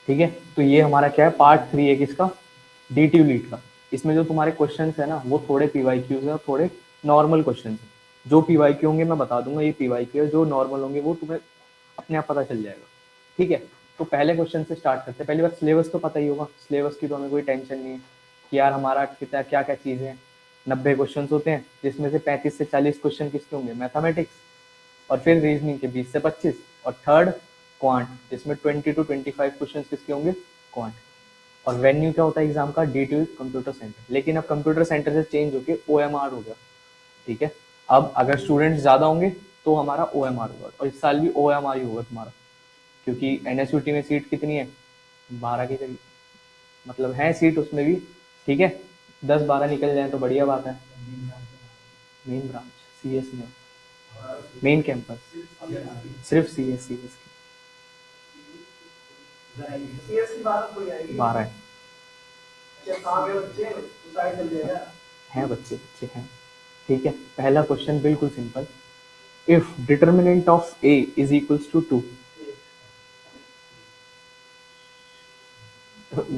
ठीक है, तो ये हमारा क्या है, पार्ट 3 है किसका, DTU लीड का। इसमें जो तुम्हारे क्वेश्चन है ना वो थोड़े PYQ है और थोड़े नॉर्मल क्वेश्चन है। जो PYQ होंगे मैं बता दूंगा ये PYQ है, जो नॉर्मल होंगे वो तुम्हें अपने आप पता चल जाएगा। ठीक है, तो पहले क्वेश्चन से स्टार्ट करते हैं। पहली बात, सिलेबस तो पता ही होगा, सिलेबस की तो हमें कोई टेंशन नहीं है कि यार हमारा कितना क्या क्या चीज़ें हैं। 90 क्वेश्चन होते हैं, जिसमें से 35 से 40 क्वेश्चन किसके होंगे, मैथमेटिक्स, और फिर रीजनिंग के 20 से 25, और थर्ड क्वांट, जिसमें 20 to 25 क्वेश्चन किसके होंगे, क्वांट। और वेन्यू क्या होता है एग्जाम का, DTU कंप्यूटर सेंटर, लेकिन अब कंप्यूटर सेंटर से चेंज होके OMR हो गया। ठीक है, अब अगर स्टूडेंट्स ज्यादा होंगे तो हमारा OMR होगा, और इस साल भी OMR ही होगा तुम्हारा, क्योंकि NSUT में सीट कितनी है, 12 के करीब, मतलब है सीट उसमें भी। ठीक है, 10-12 निकल जाए तो बढ़िया बात है। मेन ब्रांच CS में, मेन कैंपस सिर्फ CS की 12 है। हैं बच्चे बच्चे हैं। ठीक है, पहला क्वेश्चन बिल्कुल simple, if determinant of A is equals to 2,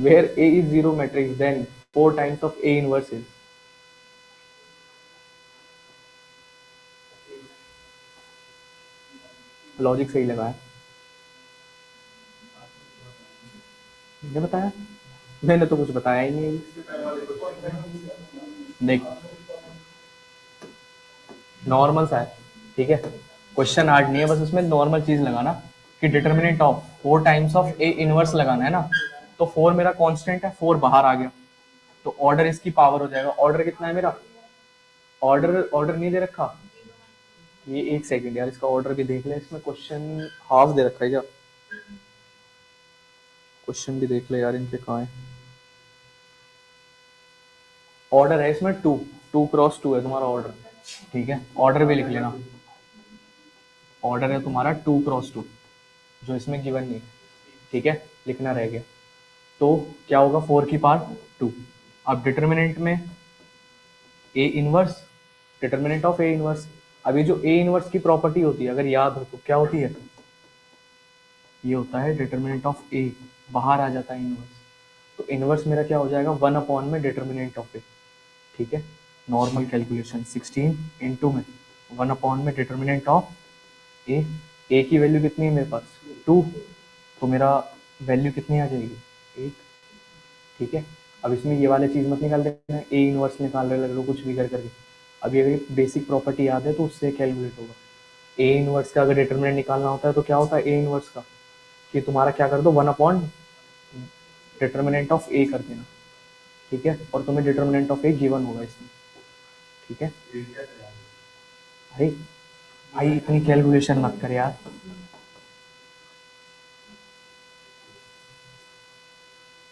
where A is zero matrix, then 4 times of A inverse is, logic सही लगा है, मैंने बताया, मैंने तो कुछ बताया ही नहीं। देख, नॉर्मल सा है, ठीक है, क्वेश्चन हार्ड नहीं है, बस उसमें नॉर्मल चीज लगाना कि determinant of 4 times of A inverse लगाना है ना, तो 4 मेरा कांस्टेंट है, 4 बाहर आ गया, तो ऑर्डर इसकी पावर हो जाएगा। ऑर्डर कितना है मेरा, ऑर्डर ऑर्डर नहीं दे रखा, ये एक सेकंड यार, इसका ऑर्डर भी देख ले, इसमें क्वेश्चन हाफ दे रखा है क्या, क्वेश्चन भी देख ले यार इनके कहाँ है। ऑर्डर है इसमें 2 2 क्रॉस 2 है तुम्हारा ऑर्डर। ठीक है, ऑर्डर भी लिख लेना, ऑर्डर है तुम्हारा 2 क्रॉस 2, जो इसमें गिवन नहीं है। ठीक है, लिखना रह गया, तो क्या होगा, 4 की पावर 2। अब डिटर्मिनेंट में A inverse, determinant of A inverse, अभी जो A इनवर्स की प्रॉपर्टी होती है अगर याद हो तो क्या होती है, ये होता है डिटर्मिनेंट ऑफ A, बाहर आ जाता है इनवर्स, तो इनवर्स मेरा क्या हो जाएगा, 1 में डिटर्मिनेंट ऑफ A। ठीक है, नॉर्मल कैलकुलेशन 16 इंटू में 1 में डिटर्मिनेंट ऑफ A, A की वैल्यू कितनी है मेरे पास 2, तो मेरा वैल्यू कितनी आ जाएगी 8। ठीक है, अब इसमें ये वाले चीज मत निकाल देना, A इनवर्स निकाल रहे लग लो कुछ भी कर करके, अब ये बेसिक प्रॉपर्टी याद है तो उससे कैलकुलेट होगा। A इनवर्स का अगर डिटर्मिनेंट निकालना होता है तो क्या होता है A इनवर्स का, कि तुम्हारा क्या कर दो 1 डिटर्मिनेंट ऑफ A कर देना। ठीक है, और तुम्हें डिटर्मिनेंट ऑफ A गिवन होगा इसमें। ठीक है, अरे भाई इतनी कैलकुलेशन मत कर यार,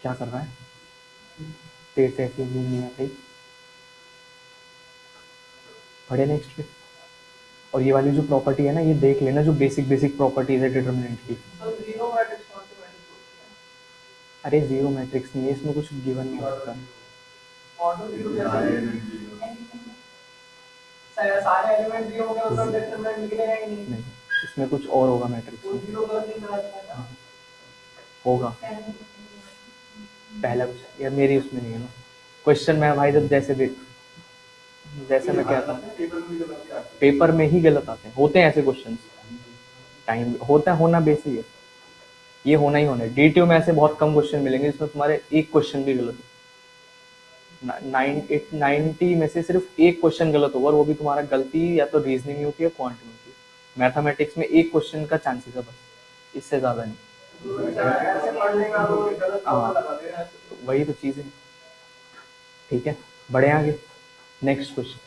क्या कर रहा है, तेरे से ऐसे नहीं आती, पढ़े नेक्स्ट पे। और ये वाली जो प्रॉपर्टी है ना ये देख लेना, जो बेसिक बेसिक प्रॉपर्टीज है डिटर्मिनेंट की। अरे जीरो मैट्रिक्स नहीं है, इसमें कुछ गिवन नहीं होता है। सारे एलिमेंट जीरो होंगे तो डिटरमिनेंट निकलेगा ही नहीं, इसमें कुछ और होगा मैट्रिक्स में, होगा पहला कुछ यार, मेरी उसमें नहीं है ना क्वेश्चन, मैं भाई जब जैसे देख, जैसे मैं कहता हूँ पेपर में ही गलत आते हैं, होते हैं ऐसे क्वेश्चन, टाइम होता है, होना बेसिक है, ये होना ही होना है। DTU में ऐसे बहुत कम क्वेश्चन मिलेंगे जिसमें तुम्हारे एक क्वेश्चन भी गलत हो, 90 में से सिर्फ एक क्वेश्चन गलत होगा, और वो भी तुम्हारा गलती या तो रीजनिंग में होती है, क्वांट में होती है। मैथमेटिक्स में एक क्वेश्चन का चांसेस है बस, इससे ज्यादा नहीं। हाँ, तो वही तो चीज है। ठीक है, बढ़े आगे, next question,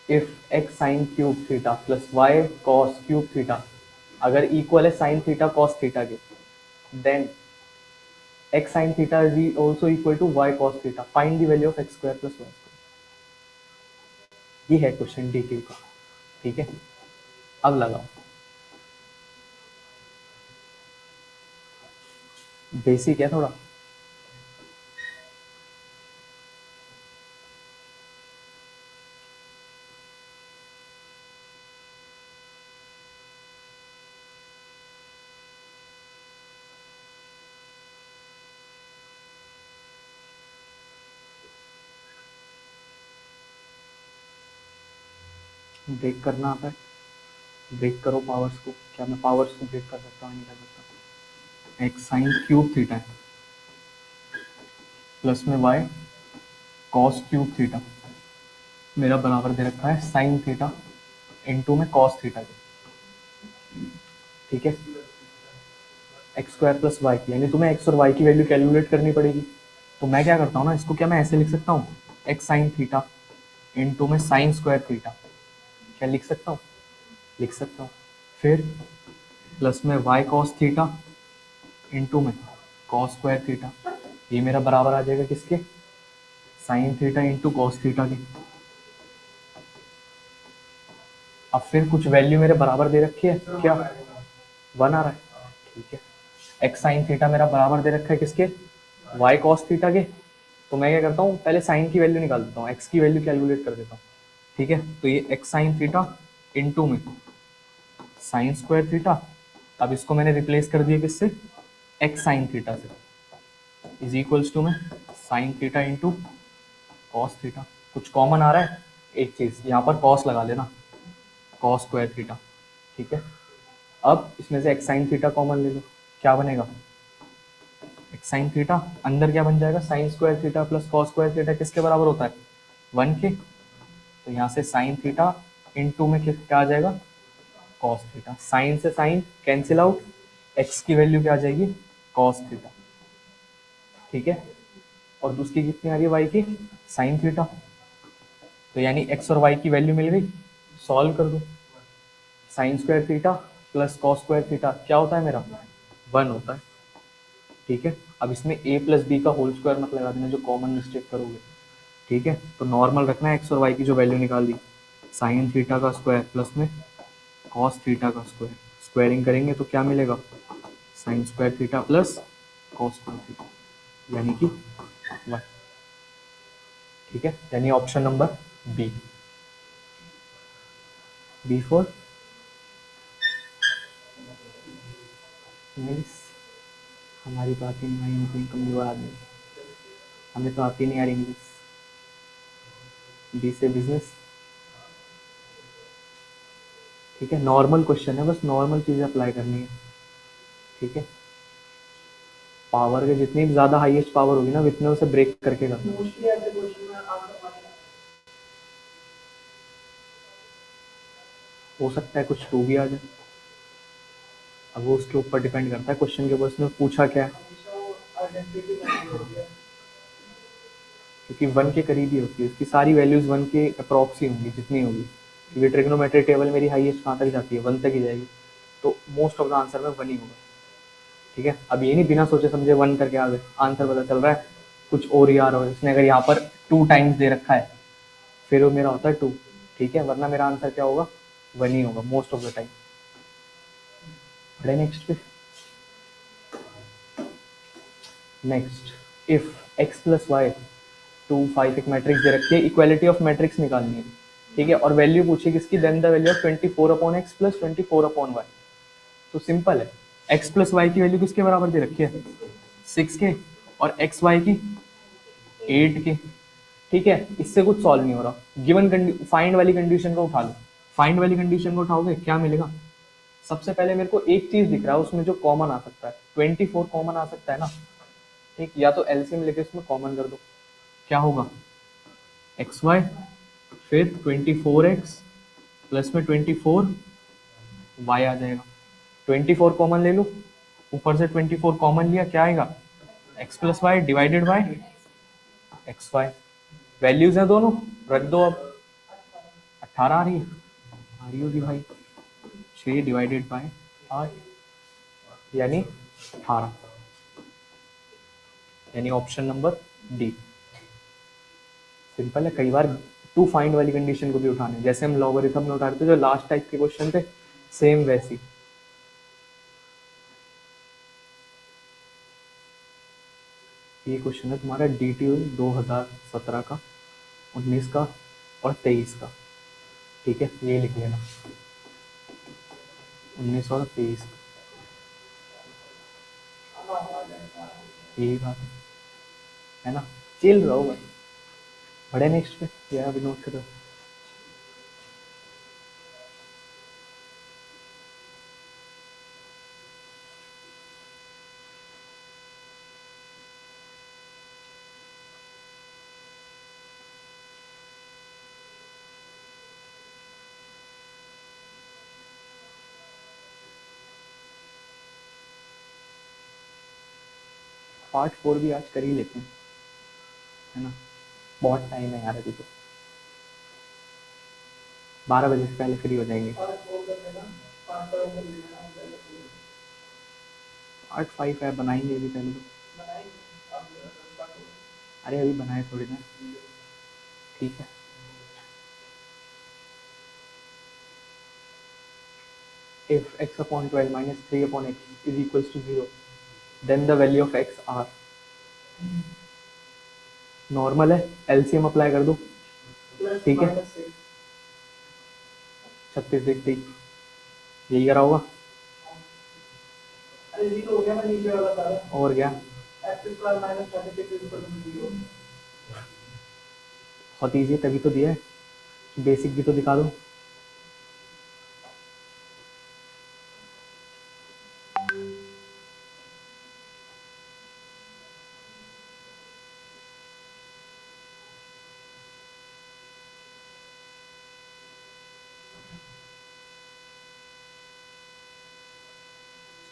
if x sine cube theta plus y cos cube theta अगर इक्वल है साइन थीटा कॉस थीटा के, then x sin theta is also equal to y cos theta, find the value of x square plus y square। ये है question DTU का। ठीक है, अब लगाओ, बेसिक है थोड़ा, ब्रेक करना आता है, ब्रेक करो पावर्स को। क्या मैं पावर्स को ब्रेक कर सकता हूँ? नहीं कर सकता। एक्स साइन क्यूब थीटा है प्लस में वाई कॉस क्यूब थीटा मेरा बराबर दे रखा है साइन थीटा इंटू में कॉस थीटा के। ठीक है, एक्स स्क्वायर प्लस वाई की, यानी तुम्हें एक्स और वाई की वैल्यू कैलकुलेट करनी पड़ेगी। तो मैं क्या करता हूँ ना, इसको क्या मैं ऐसे लिख सकता हूँ, एक्स साइन थीटा इंटू में साइन स्क्वायर थीटा। क्या लिख सकता हूँ? लिख सकता हूँ। फिर प्लस में वाई कॉस थीटा इंटू में कॉस स्क्वायर थीटा, ये मेरा बराबर आ जाएगा किसके, sine theta into cos theta के। अब फिर कुछ वैल्यू मेरे बराबर दे रखी है, क्या 1 आ रहा है? ठीक है, एक्स साइन थीटा मेरा बराबर दे रखा है किसके, वाई कॉस थीटा के। तो मैं क्या करता हूँ, पहले साइन की वैल्यू निकाल देता हूँ, एक्स की वैल्यू कैलकुलेट कर देता हूँ। ठीक है, तो ये एक्स साइन थीटा इंटू में साइन स्क्वायर थीटा, अब इसको मैंने रिप्लेस कर दिया किससे, एक्स साइन थीटा से, इज इक्वल्स टू में sine theta into cos theta. कुछ कॉमन आ रहा है, एक चीज यहाँ पर कॉस लगा लेना, कॉस स्क्वायर थीटा। ठीक है, अब इसमें से एक्स साइन थीटा कॉमन ले लो, क्या बनेगा, एक्स साइन थीटा, अंदर क्या बन जाएगा, sign square theta plus cos square theta किसके बराबर होता है, 1 के। तो यहाँ से साइन थीटा इंटू में क्या आ जाएगा, कॉस थीटा। साइन से साइन कैंसिल आउट, एक्स की वैल्यू क्या आ जाएगी, कॉस थीटा। ठीक है, और दूसरी कितनी आ रही है वाई की, साइन थीटा। तो यानी एक्स और वाई की वैल्यू मिल गई, सॉल्व कर दो। Sign square theta plus cos square theta क्या होता है मेरा, 1 होता है। ठीक है, अब इसमें a प्लस बी का होल स्क्वायर मत लगा देना, जो कॉमन मिस्टेक करोगे। ठीक है, तो नॉर्मल रखना है, एक्स और वाई की जो वैल्यू निकाल दी, साइन थीटा का स्क्वायर प्लस में कॉस थीटा का स्क्वायर, स्क्वायरिंग करेंगे तो क्या मिलेगा, sine square theta plus cos square theta, यानी कि 1। ठीक है, यानी option number B, B for English. हमारी तो आती नहीं भाई, हम कमजोर आदमी, हमें तो आती नहीं यार इंग्लिश। बी से बिजनेस। ठीक है, नॉर्मल क्वेश्चन है, बस नॉर्मल चीजें अप्लाई करनी है। ठीक है, पावर के जितनी भी ज्यादा हाईएस्ट पावर होगी ना, उतने उसे ब्रेक करके करना। हो सकता है कुछ टू भी आ जाए, अब वो उसके ऊपर डिपेंड करता है क्वेश्चन के ऊपर, उसने पूछा क्या है। क्योंकि 1 के करीब ही होती है, उसकी सारी वैल्यूज 1 के अप्रॉक्स ही होंगी जितनी होगी, क्योंकि ट्रिग्नोमेट्रिक टेबल मेरी हाईएस्ट कहाँ तक जाती है, 1 तक ही जाएगी। तो मोस्ट ऑफ द आंसर में 1 ही होगा। ठीक है, अब ये नहीं बिना सोचे समझे 1 करके आ गए, आंसर पता चल रहा है कुछ और ही आ रहा है। इसने अगर यहाँ पर 2 टाइम्स दे रखा है, फिर वो मेरा होता है 2। ठीक है, वरना मेरा आंसर क्या होगा, 1 ही होगा मोस्ट ऑफ द टाइम। बढ़े नेक्स्ट पे। Next, if x plus y 2 5 एक मैट्रिक्स दे रखी है, इक्वालिटी ऑफ मैट्रिक्स निकालनी है। ठीक है, और वैल्यू पूछी किसकी, then the value of 24 upon x plus 24 upon y. तो सिंपल है, एक्स प्लस वाई की वैल्यू किसके बराबर दे रखी है, 6 के, और एक्स वाई की 8 के। ठीक है, इससे कुछ सॉल्व नहीं हो रहा, गिवन फाइंड वाली कंडीशन को उठा लो। फाइंड वाली कंडीशन को उठाओगे क्या मिलेगा, सबसे पहले मेरे को एक चीज दिख रहा है उसमें जो कॉमन आ सकता है, 24 कॉमन आ सकता है ना। ठीक, या तो एलसीएम लेके इसमें कॉमन कर दो, क्या होगा, एक्स वाई, फिर 24x प्लस में 24 वाई आ जाएगा। 24 कॉमन ले लो, ऊपर से 24 कॉमन लिया, क्या आएगा, x plus y divided by x y. Values हैं दोनों, रख दो। अब 18 आ रही है, आ रही होगी भाई, 6 डिवाइडेड बाई 8, यानी 18, यानी ऑप्शन नंबर डी। सिंपल है, कई बार टू फाइंड वाली कंडीशन को भी उठाने, जैसे हम लॉगरिथम में उठा रहे थे जो लास्ट टाइप के क्वेश्चन थे, सेम वैसी। ये क्वेश्चन है तुम्हारा DTU 2017 का, 19 का और 23 का। ठीक है, ये लिख लेना, 19 और 23 का, यही बात है ना। चिल रहो भाई, बड़े नेक्स्ट पे, या अभी नोट करो। पार्ट 4 भी आज कर ही लेते हैं, है ना, बहुत टाइम है यार, अभी तो 12 बजे से पहले फ्री हो जाएंगे। पार्ट 5 है, बनाएंगे अभी पहले तो। अरे अभी बनाए थोड़ी ना, ठीक है। If x upon 12 minus 3 upon x is equals to 0, then the value of x r। Normal है, एलसीएम अप्लाई कर दो, ठीक है। 36 देखते ही यही करा होगा, और क्या, बहुत ईजी है, तभी तो दिया है, बेसिक भी तो दिखा दो।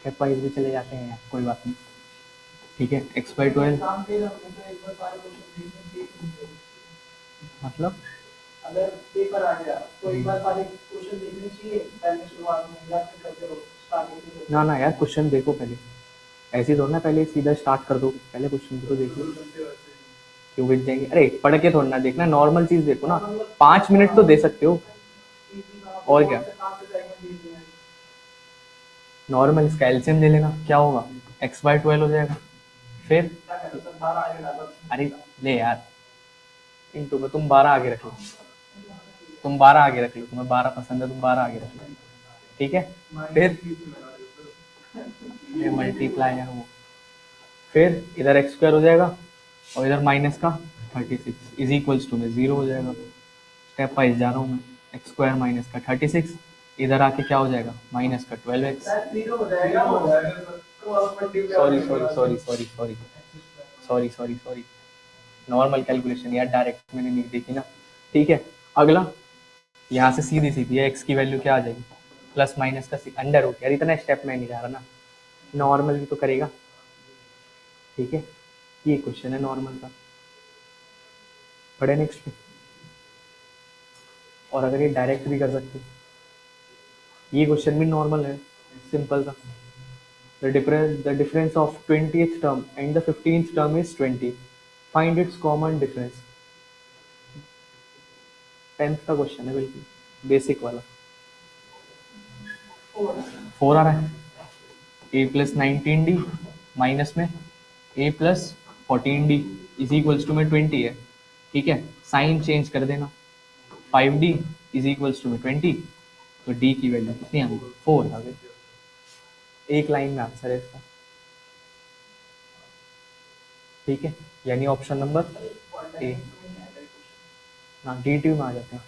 स्टेप वाइज भी चले जाते हैं, कोई बात नहीं, ठीक है। एक्स बाई 12 मतलब अगर पेपर आ गया तो एक बार सारे क्वेश्चन देखने चाहिए पहले शुरुआत में, या फिर करते रहो स्टार्टिंग। ना ना यार, क्वेश्चन देखो पहले, ऐसे ही थोड़ा ना पहले सीधा स्टार्ट कर दो, पहले क्वेश्चन तो देख लो। क्यों गिर जाएंगे, अरे पढ़ के थोड़ा ना देखना, नॉर्मल चीज देखो ना, 5 मिनट तो दे सकते हो, और क्या। नॉर्मल इसका एलसीएम ले लेना, क्या होगा, एक्स बाई 12 हो जाएगा, फिर अरे ले यार, इंटू में तुम 12 आगे रख लो, तुम 12 आगे रख लो, तुम्हें 12 पसंद है, तुम 12 आगे रख लो, ठीक है। फिर ये मल्टीप्लाई है वो, फिर इधर एक्स स्क्वायर हो जाएगा और इधर माइनस का 36 इज इक्वल्स टू में 0 हो जाएगा। स्टेप वाइज जा रहा हूँ मैं, एक्स स्क्वायर माइनस का 36, इधर आके क्या हो जाएगा, माइनस का 12x। Sorry sorry sorry sorry sorry sorry sorry sorry, normal calculation यार, डायरेक्ट मैंने नहीं देखी ना, ठीक है। अगला यहाँ से सीधी सीधी है, एक्स की वैल्यू क्या आ जाएगी, प्लस माइनस का अंडर रूट, यार इतना स्टेप में नहीं जा रहा ना, नॉर्मल भी तो करेगा, ठीक है। ये क्वेश्चन है नॉर्मल का, पढ़े नेक्स्ट पे। और अगर ये डायरेक्ट भी कर सकते, ये क्वेश्चन भी नॉर्मल है, सिंपल सा। The difference of 20th term and the 15th term is 20. Find its common difference. 10th का क्वेश्चन है, बिल्कुल बेसिक वाला। 4 आ रहा है, a प्लस 19d माइनस में a plus 14d is equals to में 20 है, ठीक है। साइन चेंज कर देना, 5d इज इक्वल्स टू में 20, तो d की वैल्यू कितनी आ गई, 4 आ गई। एक लाइन में आंसर है इसका, ठीक है। यानी ऑप्शन नंबर ए। हाँ डी में आ जाते हैं,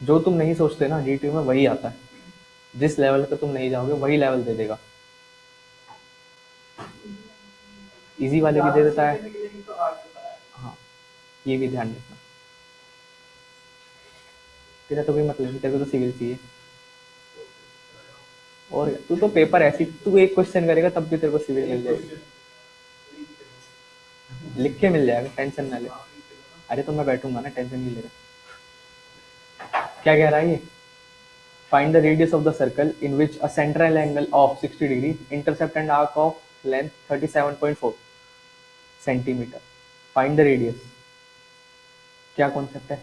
जो तुम नहीं सोचते ना डी में वही आता है, जिस लेवल पे तुम नहीं जाओगे वही लेवल दे देगा, इजी वाले भी दे देता है। हाँ ये भी ध्यान रखना, तेरा तो कोई मतलब नहीं, तेरे को तो सिविल चाहिए, और तू तो पेपर ऐसी, तू एक क्वेश्चन करेगा तब भी तेरे को सिविल मिल जाएगी, लिख के मिल जाएगा, टेंशन ना ले। अरे तो मैं बैठूंगा ना, टेंशन नहीं ले रहा। क्या कह रहा है ये, find the radius of the circle in which a central angle of 60 degree intercept and arc of length 37.4 centimetre, find the radius. क्या कॉन्सेप्ट है,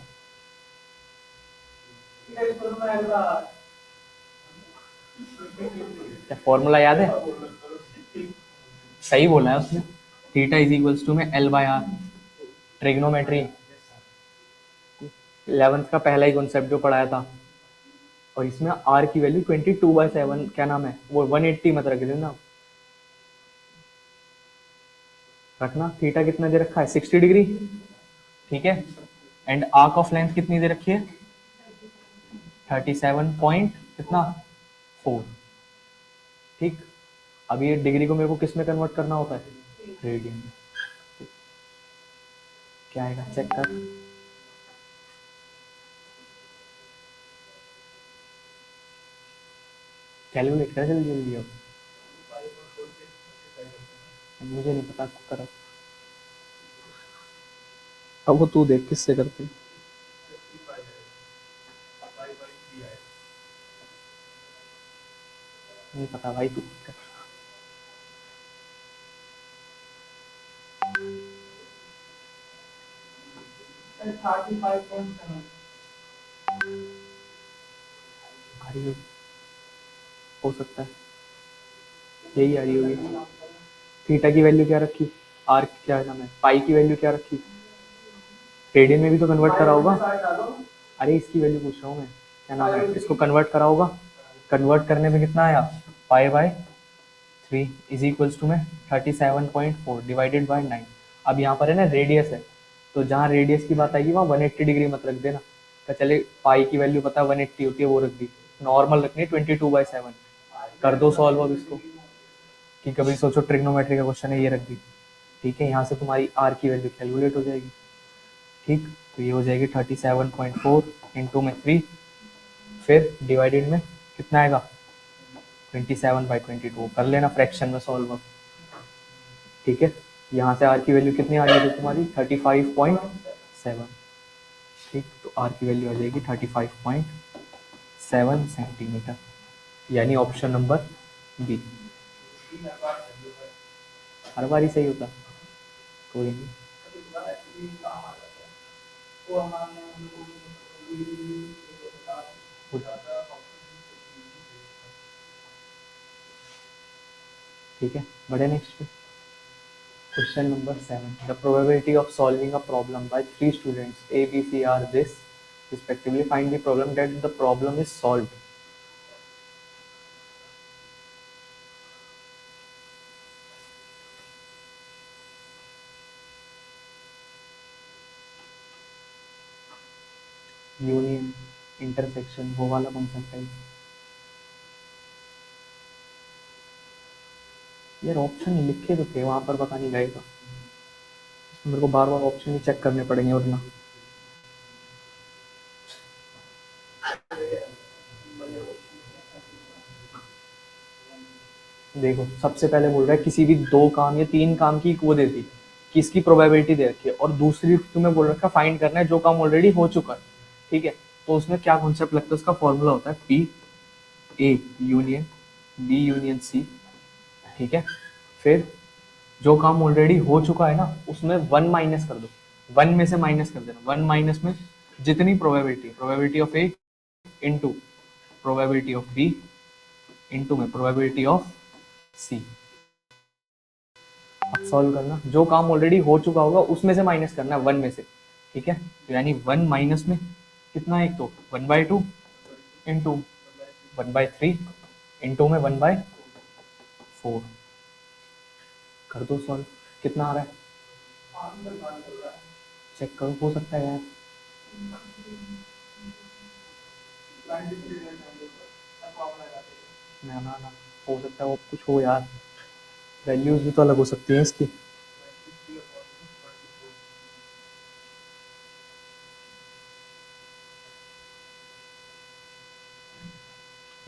क्या फॉर्मूला याद है, सही बोला है उसने, थीटा इज इक्वल्स टू में l by r, trigonometry 11th का पहला ही कॉन्सेप्ट जो पढ़ाया था, और इसमें आर की वैल्यू 22/7, क्या नाम है वो, 180 मत रख देना, रखना। थीटा कितना दे रखा है, 60 डिग्री, ठीक है। एंड आर्क ऑफ लेंथ कितनी दे रखी है, 37 पॉइंट कितना 4, ठीक। अब ये डिग्री को मेरे को किस में कन्वर्ट करना होता है, रेडियन में, क्या आएगा चेक कर, कैलकुलेट कर जल्दी जल्दी अब। मुझे नहीं पता कर, अब वो तू देख किससे करती है। नहीं पता भाई, तू कर। आ रही होगी, हो सकता है यही आ रही होगी। थीटा की वैल्यू क्या रखी, आर क्या नाम है, पाई की वैल्यू क्या रखी, रेडियन में भी तो कन्वर्ट करा होगा। अरे इसकी वैल्यू पूछ रहा हूँ मैं, क्या नाम है, इसको कन्वर्ट करा होगा। कन्वर्ट करने में कितना आया, pi by 3 is equals to में 37.4 डिवाइडेड बाय 9। अब यहाँ पर है ना रेडियस है, तो जहाँ रेडियस की बात आएगी वहाँ 180 डिग्री मत रख देना। तो चले पाई की वैल्यू पता है 180 होती है, वो रख दी। नॉर्मल रखनी है 22/7। कर दो सॉल्व अब इसको, कि कभी सोचो ट्रिग्नोमेट्री का क्वेश्चन है, ये रख दी। ठीक है, यहाँ से तुम्हारी आर की वैल्यू कैलकुलेट हो जाएगी। ठीक, तो ये हो जाएगी 37.4 इंटू में 3, फिर डिवाइडेड में कितना आएगा 27/22। कर लेना फ्रैक्शन में सॉल्व अब। ठीक है, यहाँ से आर की वैल्यू कितनी आ रही है तुम्हारी 35.7। ठीक, तो आर की वैल्यू आ जाएगी 35.7 सेंटीमीटर, यानी ऑप्शन नंबर बी। हर बार ही सही होता, कोई नहीं। ठीक है, बढ़े नेक्स्ट पे। Question number 7, the probability of solving a problem by 3 students A B C are this respectively, find the problem that the problem is solved. Union, intersection, वो वाला कॉन्सेप्ट है यार। ऑप्शन लिखे तो थे वहां पर, पता नहीं गए तो मेरे को बार बार ऑप्शन ही चेक करने पड़ेंगे वरना। देखो सबसे पहले बोल रहा है किसी भी 2 काम या 3 काम की वो देती, कि इसकी प्रोबेबिलिटी दे रखी है, और दूसरी तुम्हें बोल रखा है फाइंड करना है जो काम ऑलरेडी हो चुका है। ठीक है, तो उसमें क्या कॉन्सेप्ट लगता है, उसका फॉर्मूला होता है P A union B union C. ठीक है, फिर जो काम ऑलरेडी हो चुका है ना उसमें 1 माइनस कर दो, 1 में से माइनस कर देना, 1 माइनस में जितनी probability, probability of A into probability of B into में प्रोबेबिलिटी ऑफ सी। अब सॉल्व करना, जो काम ऑलरेडी हो चुका होगा उसमें से माइनस करना है 1 में से। ठीक है, तो यानी 1 माइनस में कितना, एक तो 1/2 इंटू 1/3 इंटू में 1/4। कर दो सॉल्व, कितना आ रहा है चेक करो, हो सकता है यार। ना ना ना, हो सकता है वो कुछ हो यार, वैल्यूज भी तो अलग हो सकती हैं इसकी।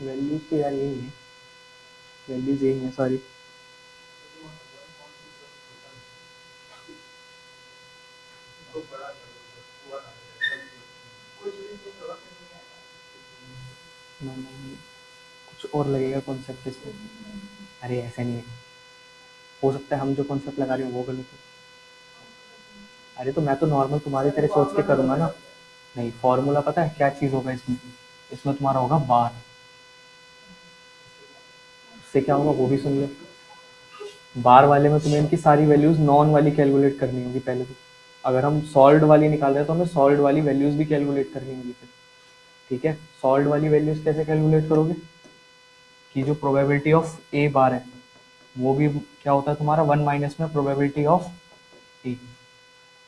वैल्यूज तो यार यही है, वैल्यूज यही है सारी। ना ना ना, कुछ और लगेगा कॉन्सेप्ट इसमें। अरे ऐसा नहीं है, हो सकता है हम जो कॉन्सेप्ट लगा रहे हो वो गलत है। अरे तो मैं तो नॉर्मल तुम्हारी तरह सोच के करूंगा ना। नहीं, फॉर्मूला पता है क्या चीज होगा इसमें, इसमें तुम्हारा होगा बार। उससे क्या होगा वो भी सुन लो। बार वाले में तुम्हें इनकी सारी वैल्यूज नॉन वाली कैलकुलेट करनी होगी पहले तो। अगर हम सॉल्ड वाली निकाल रहे हैं तो हमें सॉल्ड वाली वैल्यूज भी कैलकुलेट करनी होगी फिर। ठीक है, सॉल्ड वाली वैल्यूज कैसे कैलकुलेट करोगे, कि जो प्रोबेबिलिटी ऑफ ए बार है वो भी क्या होता है तुम्हारा 1 माइनस में प्रोबेबिलिटी ऑफ ए।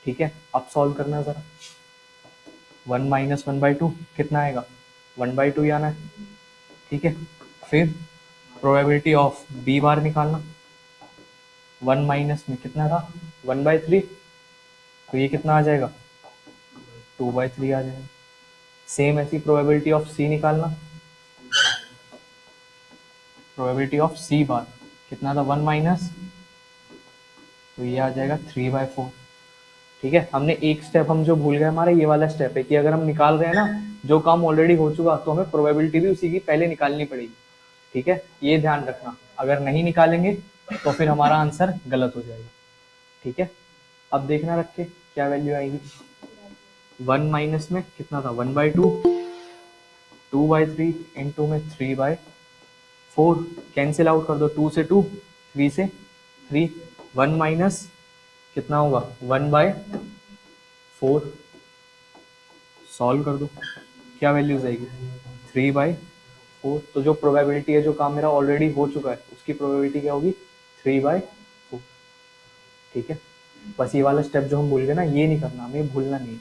ठीक है, अब सॉल्व करना है जरा। 1 माइनस 1/2 कितना आएगा, 1/2 ही आना है। ठीक है, फिर प्रोबेबिलिटी ऑफ बी बार निकालना, 1 माइनस में कितना था 1/3, तो ये कितना आ जाएगा 2/3 आ जाएगा। सेम ऐसी प्रोबेबिलिटी ऑफ सी निकालना, प्रोबेबिलिटी ऑफ सी बार कितना था 1 माइनस तो ये आ जाएगा 3/4। ठीक है, हमने एक स्टेप हम जो भूल गए, हमारा ये वाला स्टेप है कि अगर हम निकाल रहे हैं ना जो काम ऑलरेडी हो चुका, तो हमें प्रोबेबिलिटी भी उसी की पहले निकालनी पड़ेगी। ठीक है, ये ध्यान रखना, अगर नहीं निकालेंगे तो फिर हमारा आंसर गलत हो जाएगा। ठीक है, अब देखना रख के क्या वैल्यू आएगी। 1 माइनस में कितना था, 1/2, 2/3 इंटू में 3/4, कैंसिल आउट कर दो, 2 से 2, 3 से 3, 1 माइनस कितना होगा 1/4, सॉल्व कर दो, क्या वैल्यूज आएगी 3/4। तो जो प्रोबेबिलिटी है, जो काम मेरा ऑलरेडी हो चुका है, उसकी प्रोबेबिलिटी क्या होगी 3/4। ठीक है, बस ये वाला स्टेप जो हम भूल गए ना, ये नहीं करना, हमें भूलना नहीं है।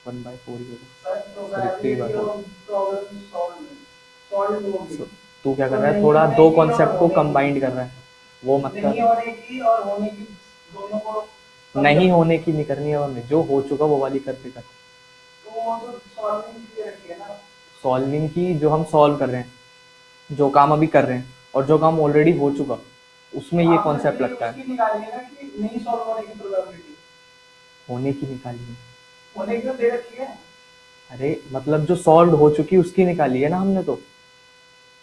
1/4 ही होगा, 3/4। तू क्या कर रहा है, थोड़ा दो कॉन्सेप्ट को कंबाइंड कर रहा है, वो मत कर। नहीं होने की नहीं करनी है हमें, जो हो चुका वो वाली करते कर। सॉल्विंग की जो हम सॉल्व कर रहे हैं, जो काम अभी कर रहे हैं, और जो काम ऑलरेडी हो चुका, उसमें ये कॉन्सेप्ट लगता है। होने की निकाली है, होने की तो दे रखी है। अरे मतलब जो सॉल्व हो चुकी उसकी निकाली है ना हमने, तो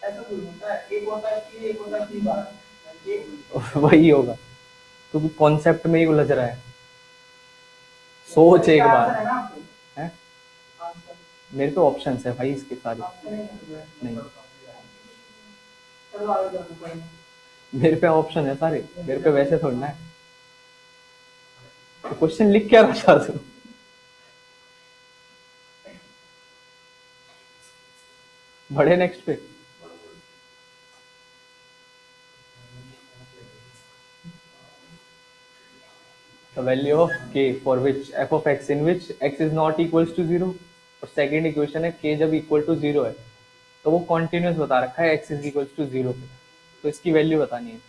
ऐसा कुछ होता है, एक होता है कि एक होता है कि बार वही होगा। तो कॉन्सेप्ट में ही उलझ रहा है, सोच एक बार है। मेरे पे ऑप्शंस है भाई इसके सारे, नहीं मेरे पे ऑप्शन है सारे, मेरे पे वैसे थोड़ी ना है। तो क्वेश्चन लिख क्या रहा था तू? बड़े नेक्स्ट पे the value of k for which f of x in which x is not equals to 0, और सेकेंड इक्वेशन है k जब इक्वल टू 0 है तो वो कॉन्टिन्यूस बता रखा है x इज इक्वल टू 0 पे, तो इसकी वैल्यू बतानी है।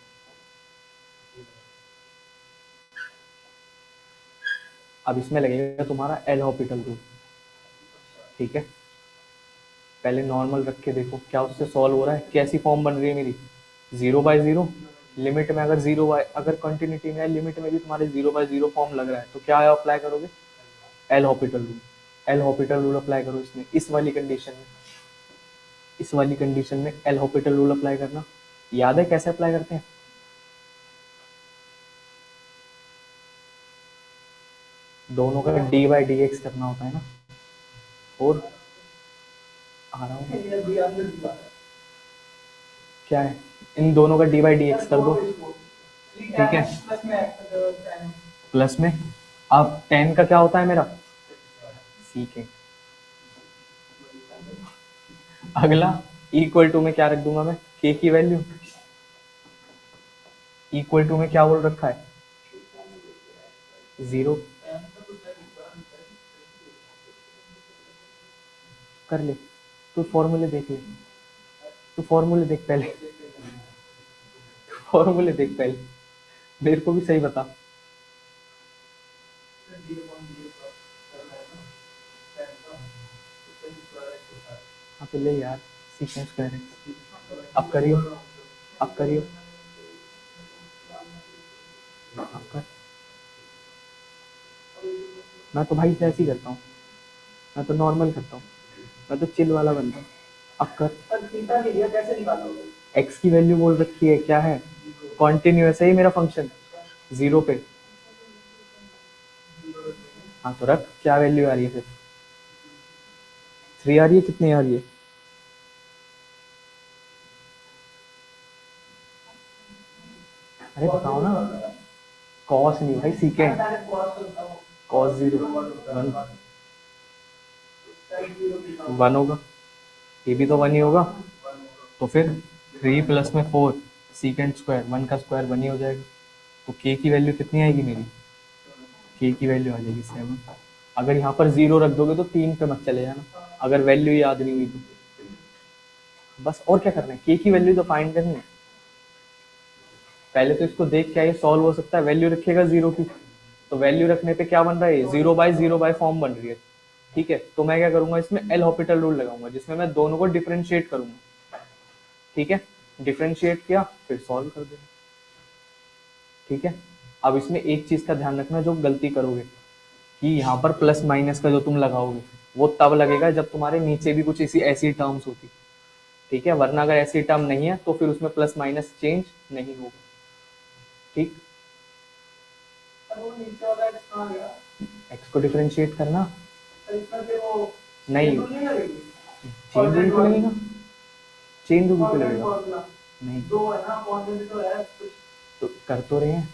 अब इसमें लगेगा तुम्हारा एल हॉपिटल रूल। ठीक है, पहले नॉर्मल रख के देखो क्या उससे सॉल्व हो रहा है, कैसी फॉर्म बन रही है मेरी 0/0, लिमिट में अगर 0 अगर कंटिन्यूटी में है, लिमिट में भी तुम्हारे 0/0 फॉर्म लग रहा है, तो क्या अप्लाई करोगे L Hôpital rule. L Hôpital rule apply करो इसमें, इस वाली कंडीशन में, इस वाली कंडीशन में एल हॉपिटल रूल अप्लाई करना। याद है कैसे अप्लाई करते हैं, दोनों का d/dx करना होता है ना, और आ रहा हूँ क्या है, इन दोनों का d/dx कर दो। ठीक है, प्लस में अब 10 का क्या होता है मेरा सीक है। अगला इक्वल टू में क्या रख दूंगा मैं, k की वैल्यू, इक्वल टू में क्या बोल रखा है 0, कर ले तू, फॉर्मूले देख ले, तू फॉर्मूले देख पहले, फॉर्मूले देख पहले, मेरे को भी सही बता। हाँ तो ले यार, सीक्वेंस कर रहे, अब करियो, अब करियो, अब कर। मैं तो भाई ऐसे ही करता हूँ, मैं तो नॉर्मल करता हूँ, मैं तो चिल वाला बनता हूँ। अब कर, एक्स की वैल्यू बोल रखी है क्या है, कॉन्टिन्यूअस है ही मेरा फंक्शन 0 पे। हाँ तो रख, क्या वैल्यू आ रही है फिर 3 आ रही है, कितनी आ रही है, अरे बताओ ना, कॉस नहीं भाई, सीकेंड, कॉस 0 1 होगा, ये भी तो 1 ही होगा, तो फिर 3 प्लस में 4 सीकेंड स्क्वायर, 1 का स्क्वायर 1 ही हो जाएगा। तो k की वैल्यू कितनी आएगी मेरी, k की वैल्यू आ जाएगी 7। अगर यहाँ पर 0 रख दोगे तो 3 पे मत चले जाना, अगर वैल्यू याद नहीं हुई तो। बस और क्या करना है, k की वैल्यू तो फाइंड करनी है। पहले तो इसको देख क्या ये सॉल्व हो सकता है, वैल्यू रखेगा 0 की, तो वैल्यू रखने पे क्या बन रहा है 0/0 फॉर्म बन रही है। ठीक है, तो मैं क्या करूंगा इसमें एल हॉपिटल रूल लगाऊंगा, जिसमें मैं दोनों को डिफरेंशिएट करूंगा। ठीक है, डिफरेंशिएट किया फिर सॉल्व कर देना। ठीक है, अब इसमें एक चीज का ध्यान रखना जो गलती करोगे कि यहाँ पर प्लस माइनस का जो तुम लगाओगे वो तब लगेगा जब तुम्हारे नीचे भी कुछ इसी ऐसी टर्म्स होती। ठीक है, वरना अगर ऐसी टर्म नहीं है तो फिर उसमें प्लस माइनस चेंज नहीं होगा। ठीक, एक्स को डिफरेंशिएट करना नहीं, चेन रूल पे लगेगा, चेन रूल पे लगेगा नहीं, तो कर तो रहे हैं,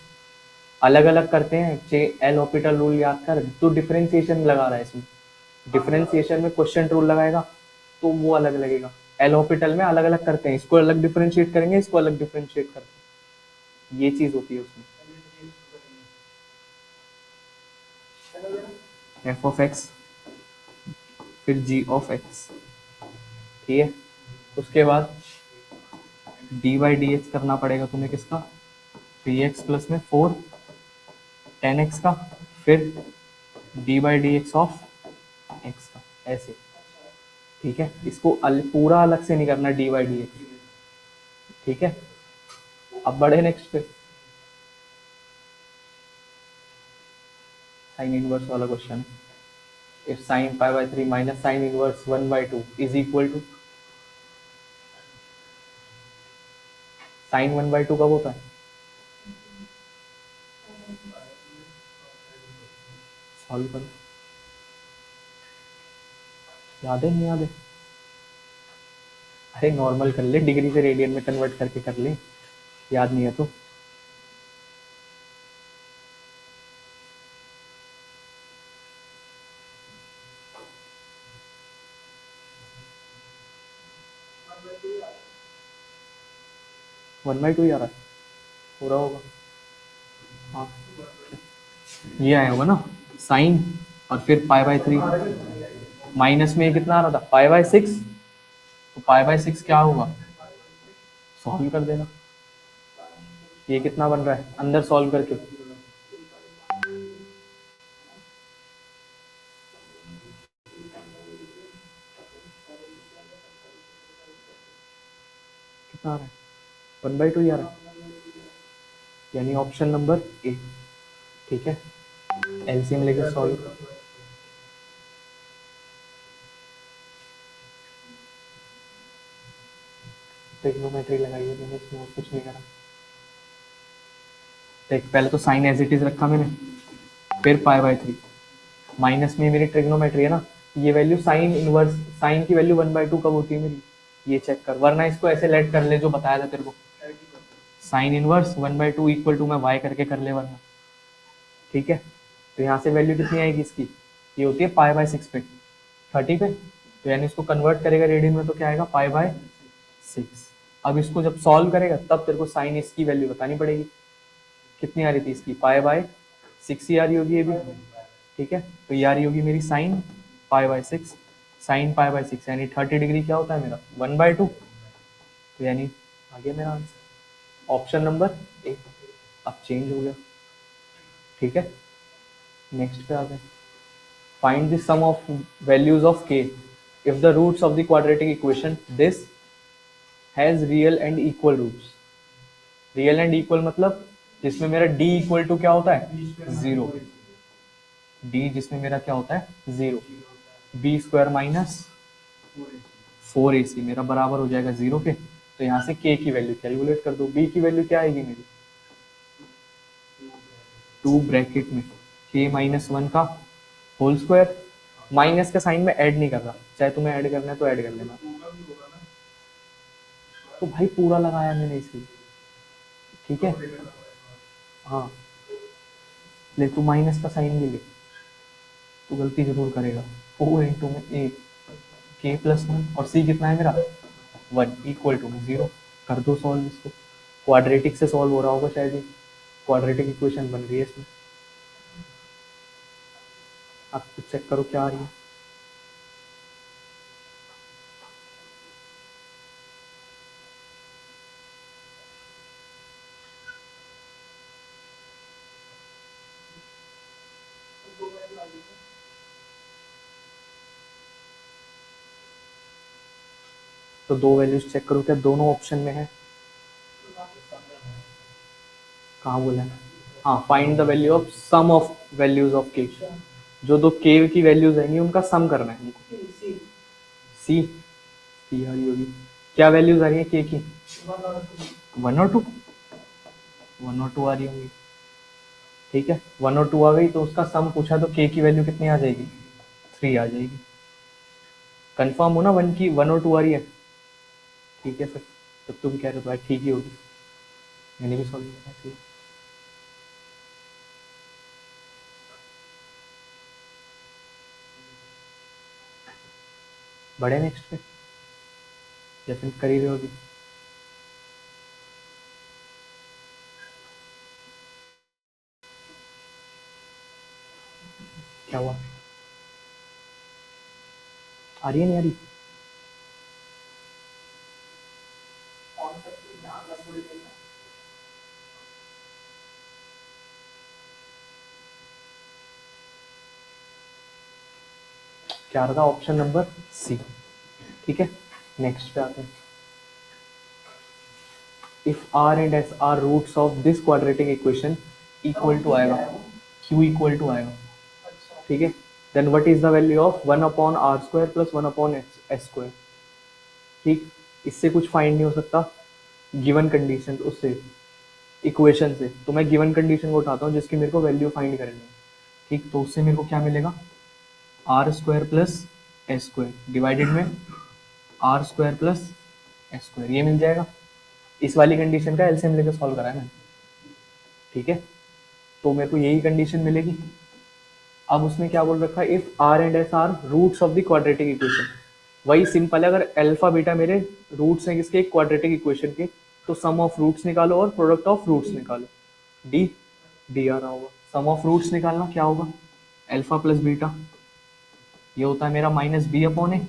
अलग अलग करते हैं। एल हॉपिटल रूल याद कर, तो डिफरेंशिएशन लगा रहा है इसमें, डिफरेंशिएशन में क्वेश्चन रूल लगाएगा तो वो अलग लगेगा। एल हॉपिटल में अलग अलग करते हैं, इसको अलग डिफरेंशिएट करेंगे, इसको अलग डिफरेंशिएट करते हैं, ये चीज होती है उसमें। एफ ऑफ एक्स फिर जी ऑफ एक्स, ठीक है, उसके बाद डी बाई डी एक्स करना पड़ेगा तुम्हें किसका, 3x प्लस में 4 10x का, फिर D by D x of x का, ऐसे। ठीक है, इसको पूरा अलग से नहीं करना डी बाई डी एक्स। ठीक है, अब बढ़े नेक्स्ट पे, साइन इनवर्स वाला question. If sine pi by 3 minus sine inverse 1/2 is equal to, sine 1/2 कब होता है, सॉल्व करो, याद है नहीं याद है, अरे नॉर्मल कर ले, डिग्री से रेडियन में कन्वर्ट करके कर ले, याद नहीं है तो। वन बाई टू आ रहा है, पूरा होगा, हाँ ये आया होगा ना, साइन और फिर पाई बाई 3, माइनस में कितना आ रहा था पाई बाई 6, तो पाई बाई 6 क्या होगा, सॉल्व कर देना। ये कितना बन रहा है अंदर सॉल्व करके, कितना आ रहा है 1/2 आ रहा है, यानी ऑप्शन नंबर ए। ठीक है, एलसीएम लेके सॉल्व, ट्रिग्नोमेट्री लगाई है मैंने इसमें और कुछ नहीं करा। देख पहले तो साइन एज इट इज रखा मैंने, फिर पाई बाई 3, माइनस में मेरी ट्रिग्नोमेट्री है ना, ये वैल्यू साइन इनवर्स, साइन की वैल्यू 1/2 कब होती है मेरी, ये चेक कर, वरना इसको ऐसे लेट कर ले जो बताया था तेरे को, साइन इनवर्स 1/2 इक्वल टू मैं वाई करके कर ले वरना। ठीक है, तो यहाँ से वैल्यू कितनी आएगी इसकी, ये होती है पाई बाई 6 पे, 30 पे, तो यानी इसको कन्वर्ट करेगा रेडियन में तो क्या आएगा पाई बाई 6। अब इसको जब सॉल्व करेगा तब तेरे को साइन इसकी वैल्यू बतानी पड़ेगी, कितनी आ रही थी इसकी, पाई बाई 6 ही आ रही होगी ये भी। ठीक है, तो ये आ रही होगी मेरी sign pi by 6, sign pi by 6 यानी 30 डिग्री क्या होता है मेरा 1/2, तो यानी आ गया मेरा आंसर, ऑप्शन नंबर ए। अब चेंज हो गया। ठीक है, नेक्स्ट पे आते हैं, find the sum of values of K if the roots of the quadratic equation this has real and equal roots. Real and equal मतलब जिसमें मेरा d इक्वल टू क्या होता है 0, d जिसमें मेरा क्या होता है 0, बी स्क्वायर माइनस 4ac मेरा बराबर हो जाएगा 0 के। तो यहाँ से k की वैल्यू कैलकुलेट कर दो, b की वैल्यू क्या आएगी मेरी 2 ब्रैकेट में k माइनस 1 का होल स्क्वायर, माइनस का साइन में ऐड नहीं कर रहा, चाहे तुम्हें ऐड करना है तो ऐड कर लेना, तो भाई पूरा लगाया मैंने इसलिए। ठीक है, हाँ ले तू माइनस का साइन भी ले, तो गलती जरूर करेगा, 4 इंटू में ए के प्लस 1 और सी कितना है मेरा 1 इक्वल टू 0, कर दो सॉल्व इसको, क्वाड्रेटिक से सॉल्व हो रहा होगा शायद, ये क्वाड्रेटिक इक्वेशन बन रही है इसमें, आप कुछ चेक करो क्या आ रही है। तो दो वैल्यूज चेक करो क्या दोनों ऑप्शन में है। कहाँ बोला है? हाँ, find the value of sum of values of k. जो दो के की वैल्यूज आएंगी उनका सम करना है हमको। सी सी आ रही होगी। क्या वैल्यूज आ रही है के की? 1 और 2। 1 और 2 आ रही होंगी। ठीक है, 1 और 2 आ गई तो उसका सम पूछा तो के की वैल्यू कितनी आ जाएगी? 3 आ जाएगी। कंफर्म हो ना 1 और 2 आ रही है? ठीक है, फिर तो तुम कह रहे हो भाई ठीक ही होगी। मैंने भी सॉल्व किया ऐसे ही। बढ़े नेक्स्ट पे, या फिर कर ही रहे हो अभी? क्या हुआ? आ रही है नहीं आ रही? क्या रहा था? Option number C. ठीक है, नेक्स्ट पे आते हैं। If R and S are roots of this quadratic equation equal to आएगा, क्यू इक्वल टू आएगा। ठीक है, then what is the value of 1/r² plus 1/s²? ठीक, इससे कुछ फाइंड नहीं हो सकता गिवन कंडीशन उससे, इक्वेशन से। तो मैं गिवन कंडीशन को उठाता हूँ जिसकी मेरे को वैल्यू फाइंड करनी है। ठीक, तो उससे मेरे को क्या मिलेगा? r² प्लस s² डिवाइडेड में r² प्लस s², ये मिल जाएगा। इस वाली कंडीशन का एलसीएम लेकर सॉल्व करा है मैंने। ठीक है, तो मेरे को यही कंडीशन मिलेगी। अब उसने क्या बोल रखा है? If R and S are roots of the quadratic equation. वही सिंपल है, अगर अल्फा बीटा मेरे रूट्स हैं किसके? क्वाड्रेटिक इक्वेशन के, तो सम ऑफ रूट्स निकालो और प्रोडक्ट ऑफ रूट्स निकालो। डी डी आ रहा होगा। सम ऑफ रूट्स निकालना क्या होगा? अल्फा प्लस बीटा, ये होता है मेरा माइनस बी अपॉन ए।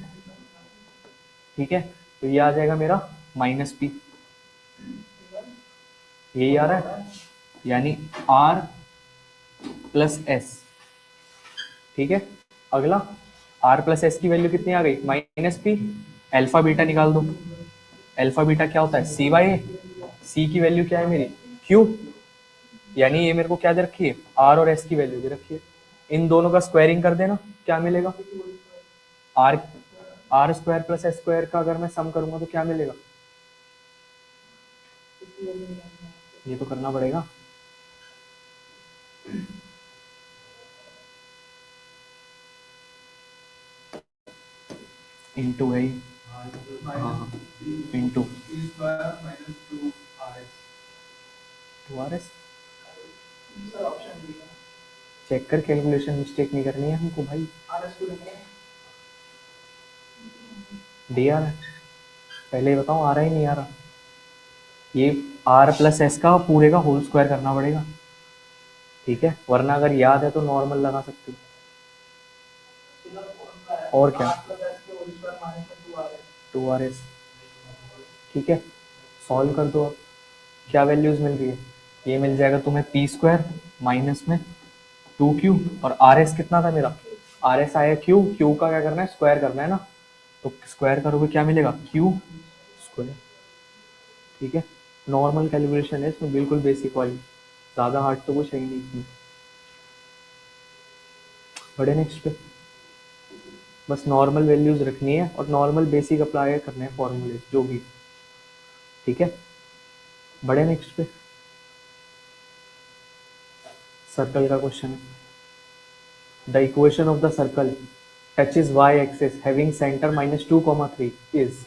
ठीक है, तो ये आ जाएगा मेरा माइनस पी, यही आ रहा है, यानी आर प्लस एस। ठीक है, अगला आर प्लस एस की वैल्यू कितनी आ गई? Minus P. अल्फा बीटा निकाल दो। अल्फा बीटा क्या होता है? सी बाई ए। सी की वैल्यू क्या है मेरी? क्यू, यानी ये मेरे को क्या दे रखी है? आर और एस की वैल्यू दे रखी है। इन दोनों का स्क्वायरिंग कर देना, क्या मिलेगा? आर r² प्लस s² का अगर मैं सम करूंगा तो क्या मिलेगा? ये तो करना पड़ेगा। इंटू है, हाँ, इंटू 2RS। चेक कर, कैलकुलेशन मिस्टेक नहीं करनी है हमको भाई। डी आ रहा है, पहले ही बताओ आ रहा ही नहीं आ रहा। ये आर प्लस एस का पूरे का होल स्क्वायर करना पड़ेगा। ठीक है, वरना अगर याद है तो नॉर्मल लगा सकते हो। और क्या? 2RS। ठीक है, सॉल्व कर दो। अब क्या वैल्यूज मिल रही है? ये मिल जाएगा तुम्हें p² माइनस में 2q, और RS कितना था मेरा? RS आया q, q का क्या करना है? स्क्वायर करना है ना, तो स्क्वायर करोगे क्या मिलेगा? q²। ठीक है, नॉर्मल कैलकुलेशन है इसमें, बिल्कुल बेसिक वाली, ज़्यादा हार्ड तो कुछ है ही नहीं इसमें। बड़े नेक्स्ट पे, बस नॉर्मल वैल्यूज रखनी है और नॉर्मल बेसिक अप्लाई करने हैं फॉर्मूले जो भी। ठीक है, बड़े नेक्स्ट पे, सर्कल का क्वेश्चन है। The equation of the circle touches Y axis having centre -2, 3 is.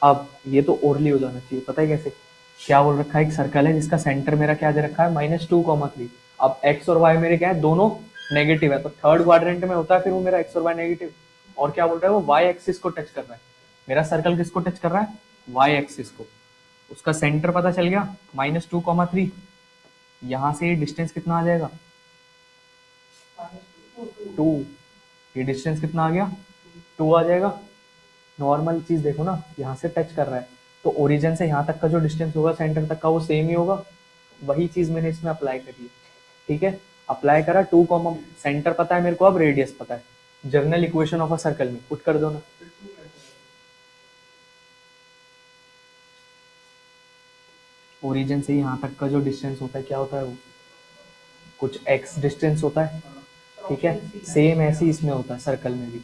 अब ये तो ओरली हो जाना चाहिए, पता है कैसे? क्या बोल रखा है? एक सर्कल है जिसका सेंटर मेरा क्या दे रखा है? -2, 3। अब एक्स और वाई मेरे क्या है? दोनों नेगेटिव है, तो थर्ड क्वाड्रेंट में होता है फिर वो मेरा एक्स और वाई नेगेटिव। और क्या बोल रहा है? वो वाई एक्सिस को टच कर रहा है। मेरा सर्कल किसको टच कर रहा है? वाई एक्सिस को। उसका सेंटर पता चल गया -2, 3। यहाँ से ये डिस्टेंस कितना आ जाएगा? 2। ये डिस्टेंस कितना आ गया? 2 आ जाएगा। नॉर्मल चीज देखो ना, यहाँ से टच कर रहा है तो ओरिजिन से यहाँ तक का जो डिस्टेंस होगा सेंटर तक का वो सेम ही होगा। वही चीज मैंने इसमें अप्लाई करी है। ठीक है, अप्लाई करा 2, सेंटर पता है मेरे को, अब रेडियस पता है। General equation of a circle में पुट कर दो ना। ओरिजिन से यहाँ तक का जो डिस्टेंस होता है क्या होता है वो कुछ x डिस्टेंस होता है, ठीक है। सेम ऐसे ही इसमें होता है सर्कल में भी,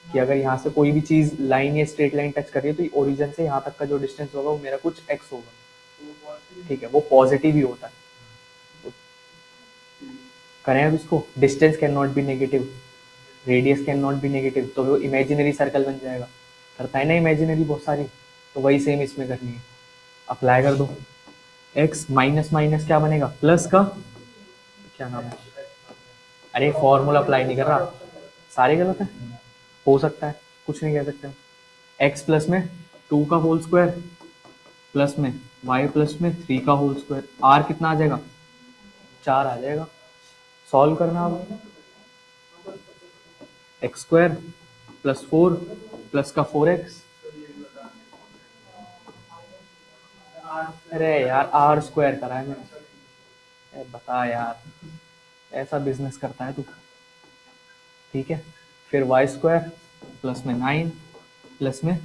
कि अगर यहाँ से कोई भी चीज लाइन या स्ट्रेट लाइन टच कर रही है तो ओरिजिन से यहाँ तक का जो डिस्टेंस होगा वो मेरा कुछ x होगा, ठीक है, वो पॉजिटिव ही होता है। तो करें अब इसको, distance can not be negative, radius can not be negative, तो वो इमेजिनरी सर्कल बन जाएगा, करता है ना इमेजिनरी बहुत सारी, तो वही सेम इसमें करनी है। अप्लाई कर दो, x माइनस माइनस क्या बनेगा प्लस का, क्या नाम है, अरे फॉर्मूला अप्लाई नहीं कर रहा, सारे गलत है, हो सकता है, कुछ नहीं कह सकते। x प्लस में 2 का होल स्क्वायर प्लस में y प्लस में 3 का होल स्क्वायर, r कितना आ जाएगा 4 आ जाएगा। सॉल्व करना अब, एक्स स्क्वायर प्लस 4 प्लस का 4x, अरे यार आर स्क्वायर करा है मैंने, बता यार, ऐसा बिजनेस करता है तू, ठीक है। फिर वाई स्क्वायर प्लस में 9 प्लस में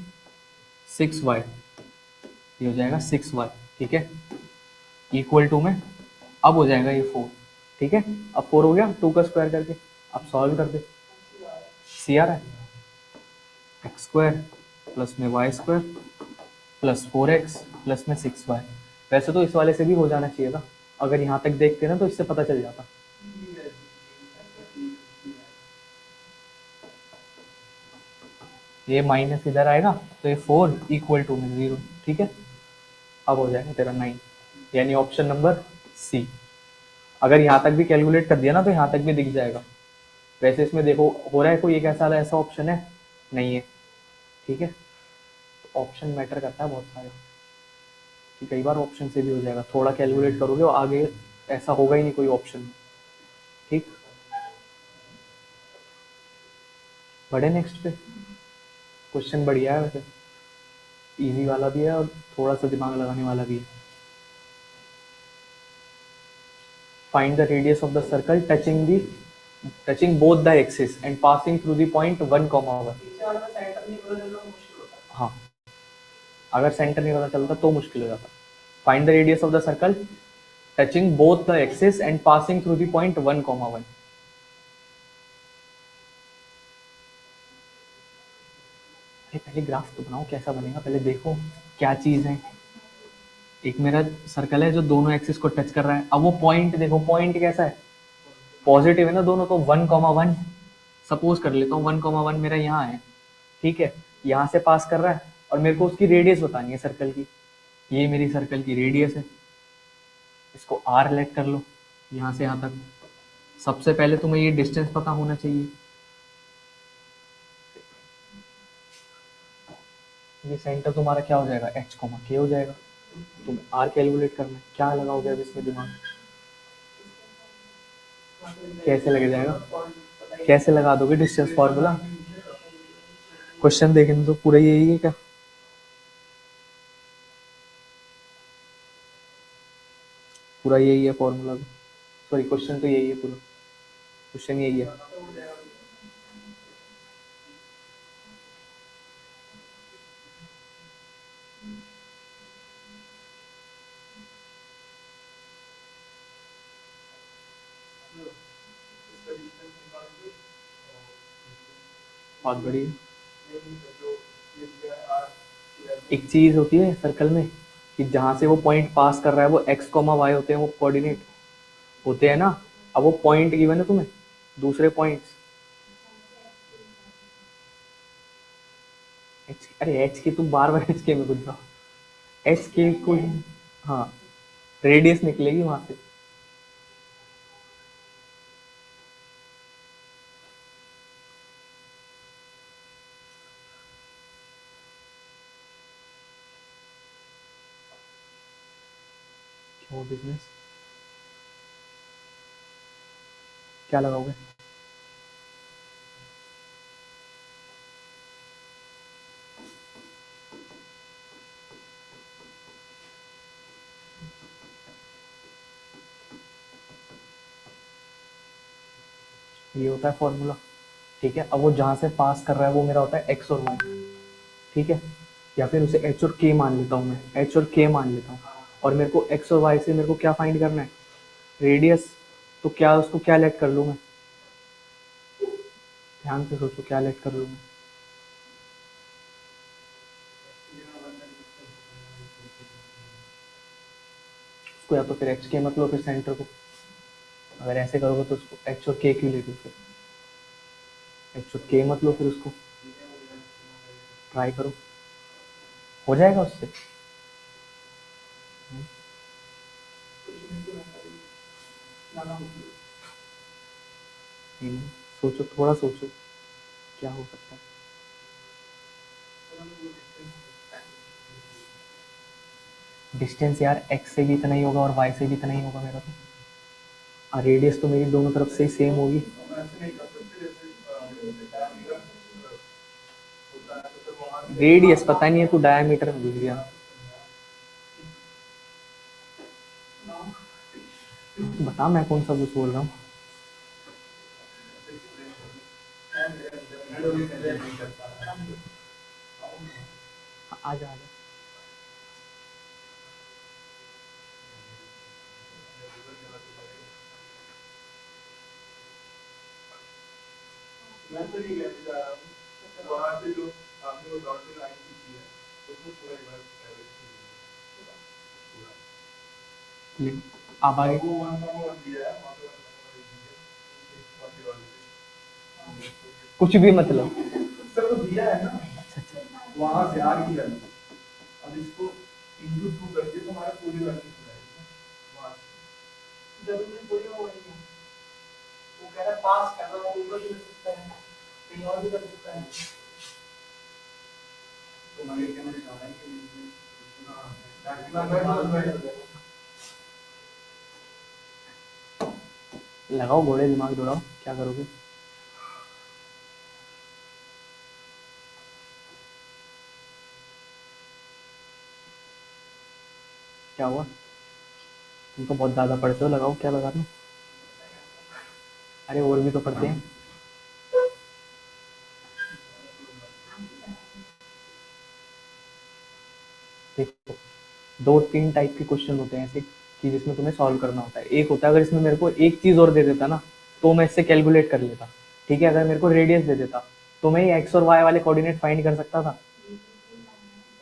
6y, ये हो जाएगा 6y, ठीक है, इक्वल टू में अब हो जाएगा ये 4, ठीक है। अब 4 हो गया 2 का स्क्वायर करके, अब सॉल्व कर दे, सी आ रहा है एक्स स्क्वायर प्लस में Y square plus 4x plus में 6y। वैसे तो इस वाले से भी हो जाना चाहिए था, अगर यहाँ तक देखते ना तो इससे पता चल जाता। ये माइनस इधर आएगा तो ये 4 इक्वल टू में 0, ठीक है। अब हो जाएगा तेरा 9, यानी ऑप्शन नंबर सी। अगर यहाँ तक भी कैलकुलेट कर दिया ना तो यहाँ तक भी दिख जाएगा। वैसे इसमें देखो हो रहा है कोई एक ऐसा ऑप्शन है नहीं है, ठीक है, तो ऑप्शन मैटर करता है बहुत सारे, कि कई बार ऑप्शन से भी हो जाएगा, थोड़ा कैलकुलेट करोगे और आगे ऐसा होगा ही नहीं कोई ऑप्शन, ठीक। बढ़े नेक्स्ट पे, क्वेश्चन बढ़िया है वैसे, इजी वाला भी है और थोड़ा सा दिमाग लगाने वाला भी है। Find the radius of the circle touching both the axis and passing through the point 1,1। हाँ, अगर सेंटर नहीं पता चलता तो मुश्किल हो जाता। Find the radius of the circle touching both the axis and passing through the point 1,1। पहले ग्राफ तो बनाओ, कैसा बनेगा पहले देखो क्या चीज है। एक मेरा सर्कल है जो दोनों एक्सिस को टच कर रहा है, अब वो पॉइंट देखो, पॉइंट कैसा है, पॉजिटिव है ना दोनों, तो 1,1 सपोज कर लेता हूँ, 1,1 मेरा यहाँ है, ठीक है, यहाँ से पास कर रहा है और मेरे को उसकी रेडियस बतानी है सर्कल की, ये मेरी सर्कल की रेडियस है, इसको r लेट कर लो यहाँ से यहाँ तक। सबसे पहले तुम्हें ये डिस्टेंस पता होना चाहिए, ये सेंटर तुम्हारा क्या हो जाएगा h, k हो जाएगा। तुम r कैलकुलेट करना है, क्या लगाओगे अब इसमें दिमाग, कैसे लग जाएगा, कैसे लगा दोगे डिस्टेंस फॉर्मूला, क्वेश्चन देखें तो पूरा यही है क्या, पूरा यही है फॉर्मूला, सॉरी क्वेश्चन तो यही है, पूरा क्वेश्चन यही है। बहुत बढ़िया। एक चीज होती है सर्कल में कि जहां से वो पॉइंट पास कर रहा है वो x, y होते हैं, वो कोऑर्डिनेट होते हैं ना। अब वो पॉइंट गिवन है तुम्हें, दूसरे पॉइंट्स एच, अरे एच के तुम बार बार एच के में कुछ एच के को, हाँ रेडियस निकलेगी वहां से। क्यों बिजनेस, क्या लगाओगे, ये होता है फॉर्मूला, ठीक है। अब वो जहां से पास कर रहा है वो मेरा होता है एक्स और y, ठीक है, या फिर उसे h और k मान लेता हूँ मैं, h और k मान लेता हूँ, और मेरे को एक्स और वाई से मेरे को क्या फाइंड करना है, रेडियस। तो क्या उसको क्या लेट कर लूँ मैं, ध्यान से सोचो क्या लेट कर लूँ मैं। उसको या तो फिर एच के मत लो, फिर सेंटर को, अगर ऐसे करोगे तो उसको एच और के क्यों ले दो, फिर एच और के मत लो, फिर उसको ट्राई करो, हो जाएगा उससे। नहीं, सोचो, थोड़ा सोचो क्या हो सकता है। डिस्टेंस यार एक्स से भी इतना ही होगा और वाई से भी इतना ही होगा मेरा तो, रेडियस तो मेरी दोनों तरफ से ही सेम होगी। रेडियस पता नहीं है, तू डायमीटर में भूल गया। तो बता मैं कौन सा कुछ बोल रहा हूँ। आजा आजा। अब आगे कुछ भी मतलब, सर वो दिया है ना। अच्छा वहां से आर की वैल्यू, अब इसको इंटू 2 कर दिए तो हमारा पूरी वैल्यू वहां से जरूरी पूरी हो गई है। वो कह रहा पास कर रहा है, ऊपर भी कर सकता है, कहीं और भी कर सकता है। तो मैं ये कहना चाह रहा हूं कि लगाओ घोड़े, दिमाग दौड़ाओ, क्या करोगे। क्या हुआ, तुम तो बहुत ज्यादा पढ़ते हो, लगाओ क्या लगा रहे हो। अरे और भी तो पढ़ते हैं। देखो, दो तीन टाइप के क्वेश्चन होते हैं ऐसे कि जिसमें तुम्हें सॉल्व करना होता है। एक होता है अगर इसमें मेरे को एक चीज और दे देता ना तो मैं इससे कैलकुलेट कर लेता, ठीक है। अगर मेरे को रेडियस दे देता तो मैं ये एक्स और वाई वाले कोऑर्डिनेट फाइंड कर सकता था।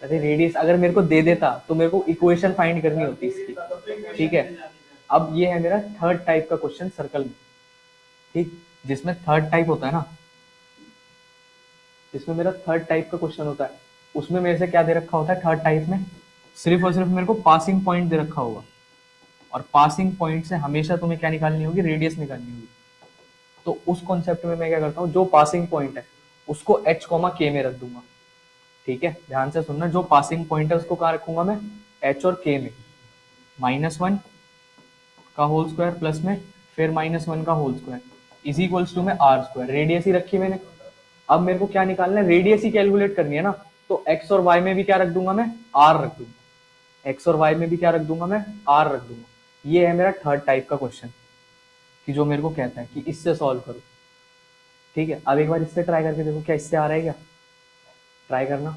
अरे रेडियस अगर मेरे को दे देता तो मेरे को इक्वेशन फाइंड करनी होती इसकी, ठीक है। अब ये है मेरा थर्ड टाइप का क्वेश्चन सर्कल में, ठीक। जिसमें थर्ड टाइप होता है ना, जिसमें मेरा थर्ड टाइप का क्वेश्चन होता है, उसमें मेरे से क्या दे रखा होता है थर्ड टाइप में, सिर्फ और सिर्फ मेरे को पासिंग पॉइंट दे रखा होगा। और पासिंग पॉइंट से हमेशा तुम्हें क्या निकालनी होगी, रेडियस निकालनी होगी। तो उस कॉन्सेप्ट में मैं क्या करता हूँ, जो पासिंग पॉइंट है उसको एच कॉमा के में रख दूंगा, ठीक है। ध्यान से सुनना, जो पासिंग पॉइंट है उसको कहाँ रखूंगा मैं, एच और के में। -1 का होल स्क्वायर प्लस में फिर -1 का whole square is equals to में आर स्क्वायर, रेडियस ही रखी मैंने। अब मेरे को क्या निकालना है, रेडियस ही कैलकुलेट करनी है ना, तो एक्स और वाई में भी क्या रख दूंगा मैं, आर रख दूंगा। एक्स और वाई में भी क्या रख दूंगा मैं, आर रख दूंगा। ये है मेरा थर्ड टाइप का क्वेश्चन कि जो मेरे को कहता है कि इससे सॉल्व करो, ठीक है। अब एक बार इससे ट्राई करके देखो क्या इससे आ रहा है क्या, ट्राई करना।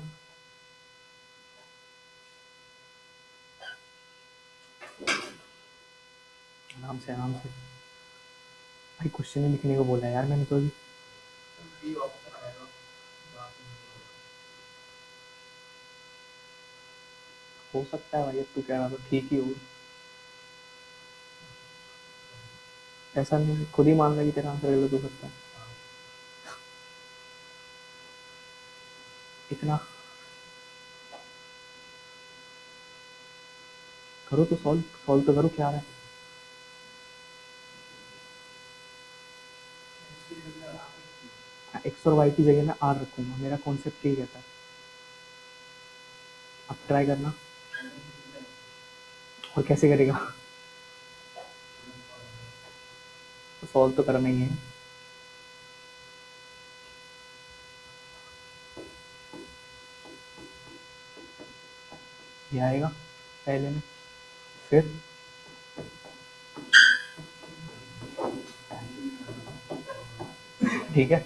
आराम से आराम से भाई, क्वेश्चन ही लिखने को बोला है यार मैंने तो अभी। हो सकता है भाई, अब तू कह रहा तो ठीक ही होगा। ऐसा नहीं खुद ही मान रहा कि तेरा आंसर गलत हो सकता है इतना। करो तो सॉल्व, सॉल्व तो करो, क्या आ रहा है। एक्स और वाई की जगह मैं आर रखूंगा, मेरा कॉन्सेप्ट यही कहता है। अब ट्राई करना, और कैसे करेगा, तो सॉल्व तो करना ही है। ये आएगा पहले में, फिर ठीक है,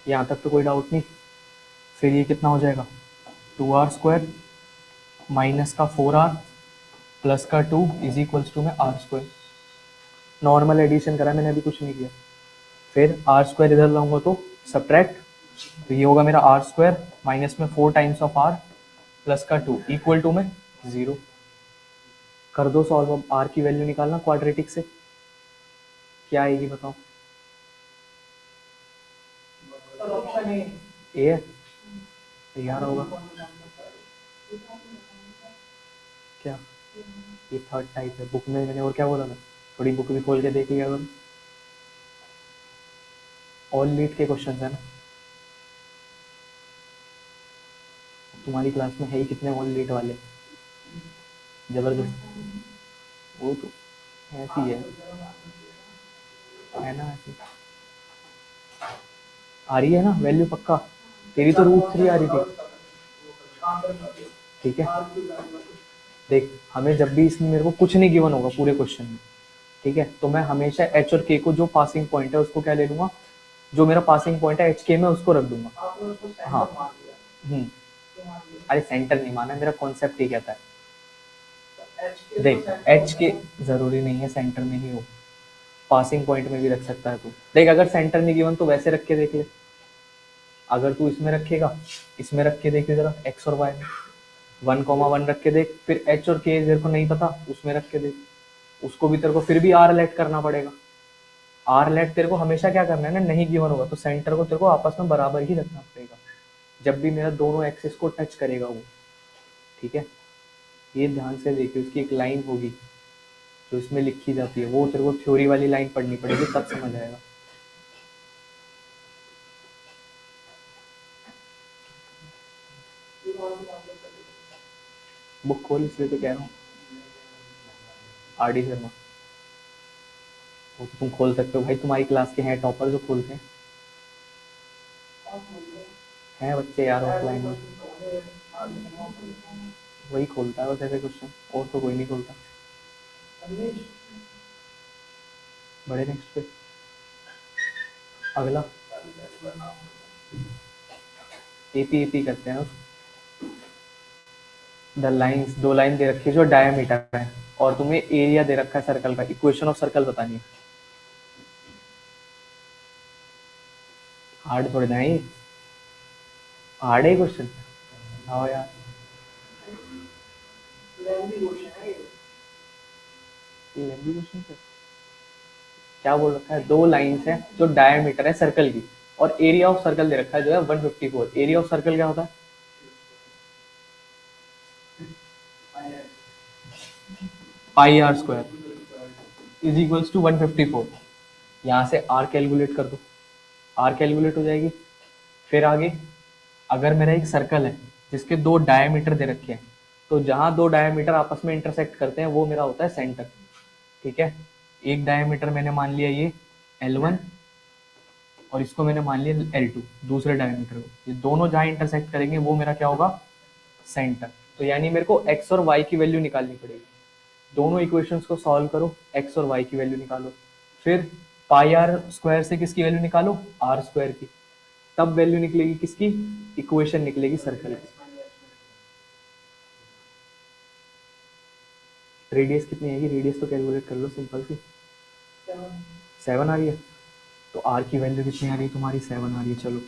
यहाँ तक तो कोई डाउट नहीं। फिर ये कितना हो जाएगा, 2r स्क्वायर माइनस का 4r प्लस का 2 इज इक्वल्स टू में आर स्क्वायर, नॉर्मल एडिशन करा मैंने, अभी कुछ नहीं किया। फिर आर स्क्वायर इधर लाऊंगा तो सब्ट्रैक्ट, तो ये होगा मेरा आर स्क्वायर माइनस में 4 टाइम्स ऑफ आर प्लस का 2 इक्वल टू में 0। कर दो सॉल्व, अब आर की वैल्यू निकालना क्वाड्रेटिक से, क्या आएगी बताओ। ए है, यार होगा क्या, ये थर्ड टाइप है। बुक में मैंने और क्या बोला था, थोड़ी बुक भी खोल के देख लिया करो, ऑल लीड के क्वेश्चन है ना। तुम्हारी क्लास में है ही कितने ऑल लीड वाले, जबरदस्त। वो तो ऐसी है ना, ऐसी आ रही है ना वैल्यू पक्का। तेरी तो रूट 3 आ रही थी, ठीक है। देख, हमें जब भी इसमें मेरे को कुछ नहीं गिवन होगा पूरे क्वेश्चन में, ठीक है, तो मैं हमेशा एच और के को, जो पासिंग पॉइंट है उसको क्या ले लूंगा, जो मेरा पासिंग पॉइंट है एच के में उसको रख दूंगा। हाँ, अरे सेंटर नहीं माना, मेरा कॉन्सेप्ट ही कहता है। देख, एच के जरूरी नहीं है सेंटर में ही हो, पासिंग पॉइंट में भी रख सकता है तू। देख, अगर सेंटर नहीं गिवन तो वैसे रख के देख ले, अगर तू इसमें रखेगा, इसमें रख के देख जरा, एक्स और वाई में 1,1 रख के देख, फिर एच और के तेरे को नहीं पता उसमें रख के देख, उसको भी तेरे को फिर भी आर लेट करना पड़ेगा। आर लेट तेरे को हमेशा क्या करना है ना, नहीं गिवन होगा तो सेंटर को तेरे को आपस में बराबर ही रखना पड़ेगा, जब भी मेरा दोनों एक्सिस को टच करेगा वो, ठीक है। ये ध्यान से देखिए, उसकी एक लाइन होगी जो इसमें लिखी जाती है, वो तेरे को थ्योरी वाली लाइन पढ़नी पड़ेगी, तब समझ आएगा। बुक खोल, इसलिए तो कह रहा हूँ। आर डी शर्मा, वो तो तुम खोल सकते हो भाई, तुम्हारी क्लास के हैं टॉपर जो खोलते हैं बच्चे यार ऑफलाइन में, वही खोलता है बस ऐसे क्वेश्चन, और तो कोई नहीं खोलता। बड़े नेक्स्ट पे अगला एपी एपी करते हैं। द लाइंस, दो लाइन दे रखी है जो डायमीटर है, और तुम्हें एरिया दे रखा है सर्कल का, इक्वेशन ऑफ सर्कल बतानी है। हार्ड थोड़ी ना है ये, हार्ड है क्वेश्चन। आओ यार, ये लेंदी क्वेश्चन है। क्या बोल रखा है, दो लाइंस है जो डायमीटर है सर्कल की, और एरिया ऑफ सर्कल दे रखा है जो है 154। एरिया ऑफ सर्कल क्या होता है, pi r square is equals to 154। यहाँ से आर कैलकुलेट कर दो, आर कैलकुलेट हो जाएगी। फिर आगे, अगर मेरा एक सर्कल है जिसके दो डायमीटर दे रखे हैं, तो जहां दो डायमीटर आपस में इंटरसेक्ट करते हैं वो मेरा होता है सेंटर, ठीक है। एक डायमीटर मैंने मान लिया ये L1, और इसको मैंने मान लिया L2, दूसरे डायमीटर को, ये दोनों जहां इंटरसेक्ट करेंगे वो मेरा क्या होगा, सेंटर। तो यानी मेरे को एक्स और वाई की वैल्यू निकालनी पड़ेगी, दोनों इक्वेशंस को सॉल्व करो, एक्स और वाई की वैल्यू निकालो, फिर पाई आर स्क्वायर से किसकी वैल्यू निकालो, आर स्क्वायर की, तब वैल्यू निकलेगी किसकी, इक्वेशन निकलेगी सर्कल की। रेडियस कितनी आएगी, रेडियस तो कैलकुलेट कर लो सिंपल सी, 7 आ रही है, तो आर की वैल्यू कितनी आ रही है तुम्हारी, 7 आ रही है। चलो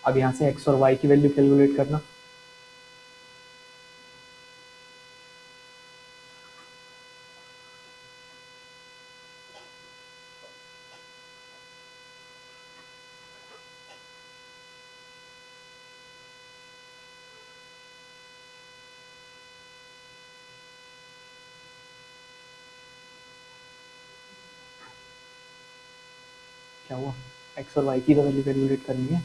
अब यहाँ से एक्स और वाई की वैल्यू कैलकुलेट करना। क्या हुआ, एक्स और वाई की तो वैल्यू कैलकुलेट करनी है।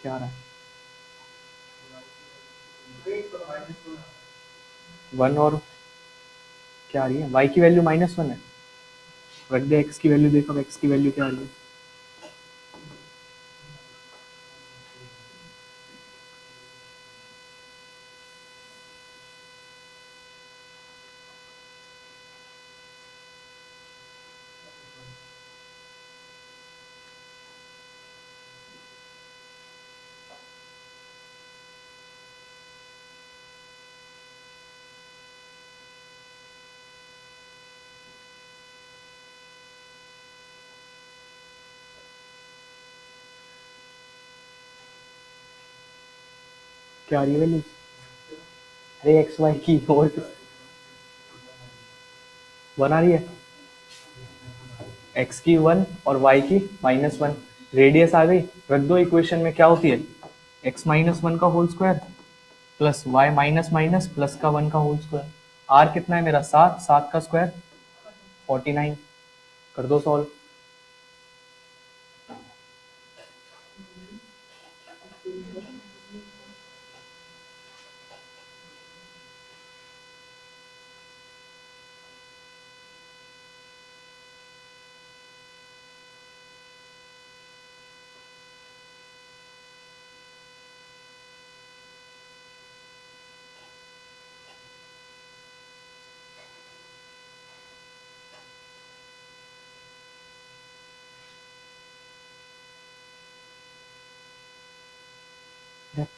क्या आ रहा है, 1, और क्या आ रही है, वाई की वैल्यू -1 है, रख दे एक्स की वैल्यू, देखो एक्स की वैल्यू क्या आ रही है। क्या आ रही है वैल्यूज? अरे एक्स वाई की और 1 आ रही है, एक्स की 1 और वाई की -1, रेडियस आ गई। रख दो इक्वेशन में, क्या होती है एक्स -1 का whole square plus Y minus minus plus का 1 का होल स्क्वायर। आर कितना है मेरा 7, 7 का स्क्वायर 49। कर दो सॉल्व।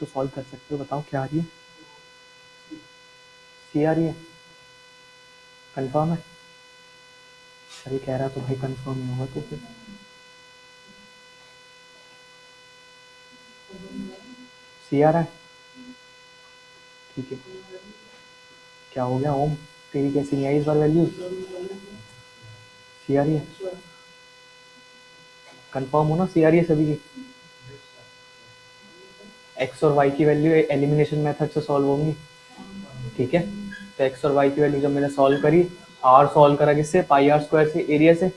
तो सॉल्व कर सकते हो, बताओ क्या आ रही है? सी आ रही है, कंफर्म है? अरे कह रहा तो भाई कंफर्म नहीं होगा तो फिर सी आ रहा है, ठीक है। क्या हो गया ओम, तेरी कैसी नहीं आई इस बार वैल्यू? सी आ रही है, कंफर्म हो ना? सी आ रही है सभी की? एक्स और वाई की वैल्यू एलिमिनेशन मेथड से सॉल्व होंगी, ठीक है। तो एक्स और वाई की वैल्यू जब मैंने सॉल्व करी, आर सॉल्व करा किससे, पाई आर स्क्वायर से, एरिया से,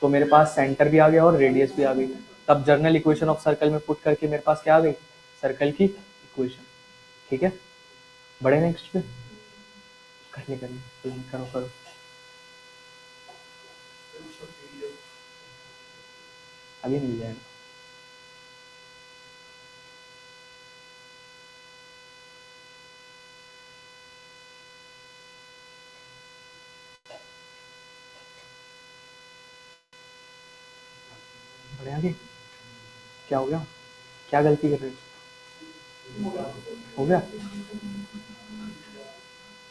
तो मेरे पास सेंटर भी आ गया और रेडियस भी आ गई। तब जर्नल इक्वेशन ऑफ सर्कल में पुट करके मेरे पास क्या आ गई, सर्कल की इक्वेशन, ठीक है। बढ़े नेक्स्ट पे, करने करो करो। अभी मिल जाएगा। बढ़े आगे, क्या हो गया, क्या गलती कर रहे हो गया?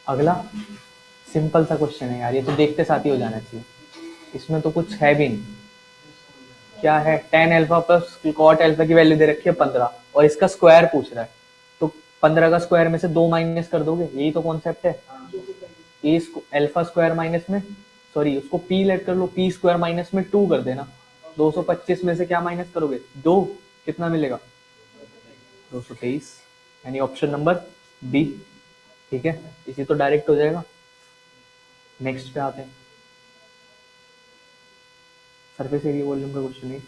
अगला सिंपल सा क्वेश्चन है यार, ये तो देखते साथ ही हो जाना चाहिए, इसमें तो कुछ है भी नहीं। क्या है, tan alpha plus cot alpha की वैल्यू दे रखी है 15 और इसका स्क्वायर पूछ रहा है, तो 15 का स्क्वायर में से 2 माइनस कर दोगे, यही तो कॉन्सेप्ट है। ए अल्फा स्क्वायर माइनस में, सॉरी उसको पी लेट कर लो, पी स्क्वायर माइनस में 2 कर देना। 225 में से क्या माइनस करोगे, 2, कितना मिलेगा 223, यानी ऑप्शन नंबर बी, ठीक है। इसी तो डायरेक्ट हो जाएगा। नेक्स्ट पे आते हैं, सरफेस एरिया वॉल्यूम का क्वेश्चन है,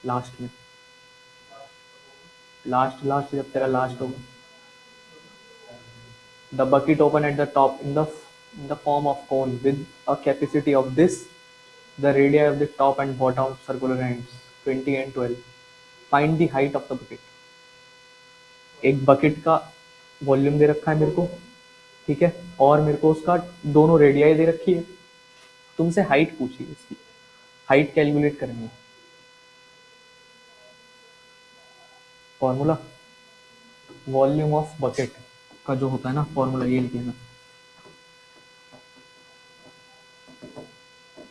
लास्ट में, लास्ट लास्ट जब तेरा लास्ट होगा। The bucket open at the top in the form of cone with a capacity of this. The radii of the top and bottom circular ends 20 and 12. Find the height of the bucket. एक bucket का volume दे रखा है मेरे को, ठीक है, और मेरे को उसका दोनों रेडियाई दे रखी है। तुमसे हाइट पूछी है, इसकी हाइट कैलकुलेट करनी है। फॉर्मूला वॉल्यूम ऑफ बकेट का जो होता है ना, फॉर्मूला ये लिखेगा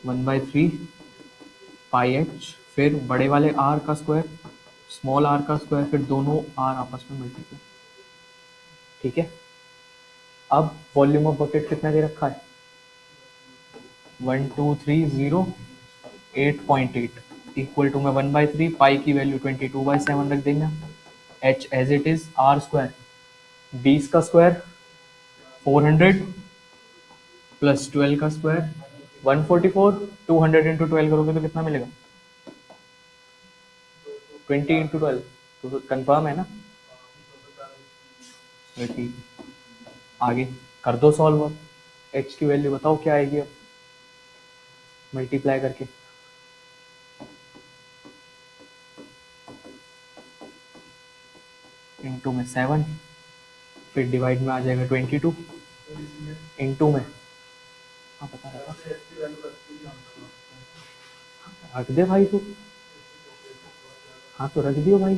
1/3 पाई एच, फिर बड़े वाले आर का स्क्वायर, स्मॉल आर का स्क्वायर, फिर दोनों आर आपस में मल्टीप्लाई, ठीक है। अब वॉल्यूम ऑफ बकेट कितना दे रखा है, 12308.8 इक्वल टू में 1/3 पाई की वैल्यू 22/7 रख देंगे। H as it is, R square 20 का स्क्वायर 400 प्लस 12 का स्क्वायर 144, 200 इंटू 12 करोगे तो कितना मिलेगा 20 इंटू 12, तो कंफर्म है ना? ठीक, आगे कर दो सॉल्व। एच की वैल्यू बताओ क्या आएगी अब, मल्टीप्लाई करके इंटू में 7, फिर डिवाइड में आ जाएगा 22, इंटू में, हाँ पता रखा, रख दे भाई तू, हाँ तो रख दियो भाई,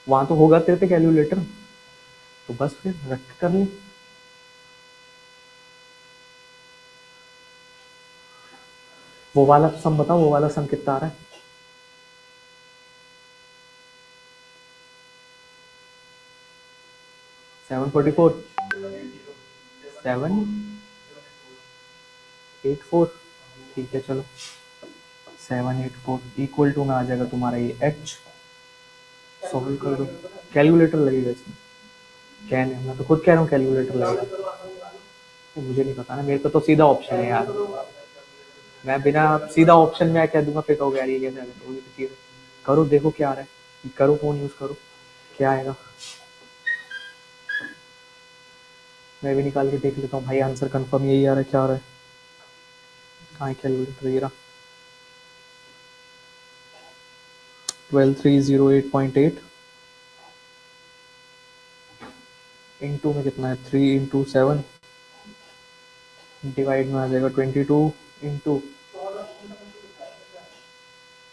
वहां तो होगा तेरे पे कैलकुलेटर, तो बस फिर रख कर ले। वो वाला सम बताओ, वो वाला सम कितना आ रहा है? 744, 784, ठीक है चलो 784 इक्वल टू में आ जाएगा तुम्हारा ये h, सॉल्व कर दो। कैलकुलेटर लगेगा इसमें, क्या नहीं, मैं तो खुद कह रहा हूँ कैलकुलेटर लगेगा, तो मुझे नहीं पता ना, मेरे को तो सीधा ऑप्शन है यार, मैं बिना सीधा ऑप्शन में कह दूंगा फिर कहोगे यार ये कैसे आएगा, तो चीज करो, देखो क्या आ रहा है, करो फोन यूज करो क्या आएगा। मैं भी निकाल के देख लेता हूँ भाई, आंसर कंफर्म यही आ रहा है, क्या आ रहा है, कहाँ है कैलकुलेटर, ये रहा 12308.8 इंटू में कितना है 3 इंटू 7 डिवाइड में आ जाएगा 22 इंटू,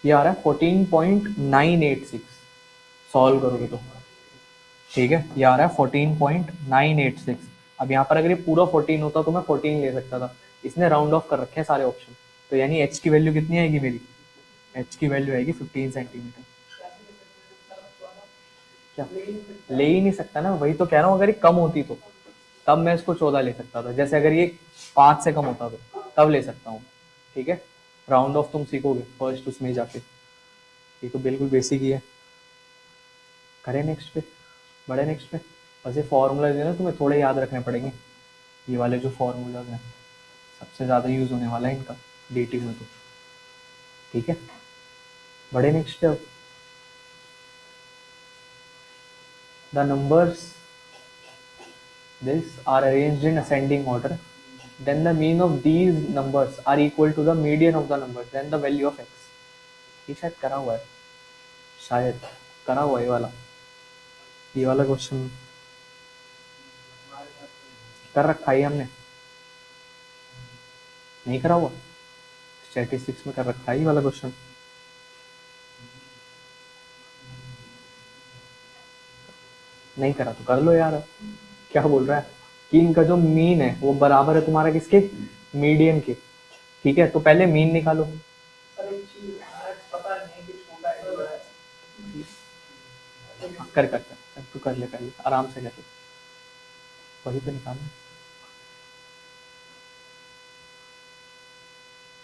ये आ रहा है 14.986, सॉल्व करोगे तो ठीक है, ये आ रहा है 14.986। अब यहाँ पर अगर ये पूरा 14 होता तो मैं 14 ले सकता था, इसने राउंड ऑफ कर रखे हैं सारे ऑप्शन, तो यानी h की वैल्यू कितनी आएगी मेरी, h की वैल्यू आएगी 15 सेंटीमीटर। क्या ले ही नहीं सकता ना, वही तो कह रहा हूँ, अगर ये कम होती तो तब मैं इसको 14 ले सकता था, जैसे अगर ये 5 से कम होता तो तब ले सकता हूँ, ठीक है। राउंड ऑफ तुम सीखोगे फर्स्ट उसमें जाके, ये तो बिल्कुल बेसिक ही है। करें नेक्स्ट पे, बड़े नेक्स्ट पे, बस ये फॉर्मूला जो है ना तुम्हें थोड़े याद रखने पड़ेंगे, ये वाले जो फॉर्मूलाज हैं सबसे ज़्यादा यूज़ होने वाला है इनका डेटिंग में, तो ठीक है बड़े नेक्स्ट पे। अब the numbers this are arranged in ascending order, then the mean of these numbers are equal to the median of the numbers, then the value of x। ये शायद करा हुआ है, शायद करा हुआ है ये वाला क्वेश्चन कर रखा है हमने, नहीं करा हुआ, स्टैटिस्टिक्स में कर रखा है ये वाला क्वेश्चन, नहीं करा तो कर लो यार, क्या बोल रहा है कि इनका जो मीन है वो बराबर है तुम्हारा किसके, मीडियन के, ठीक है। तो पहले मीन निकालो, कर तू कर ले आराम से कर ले, वही तो निकालना।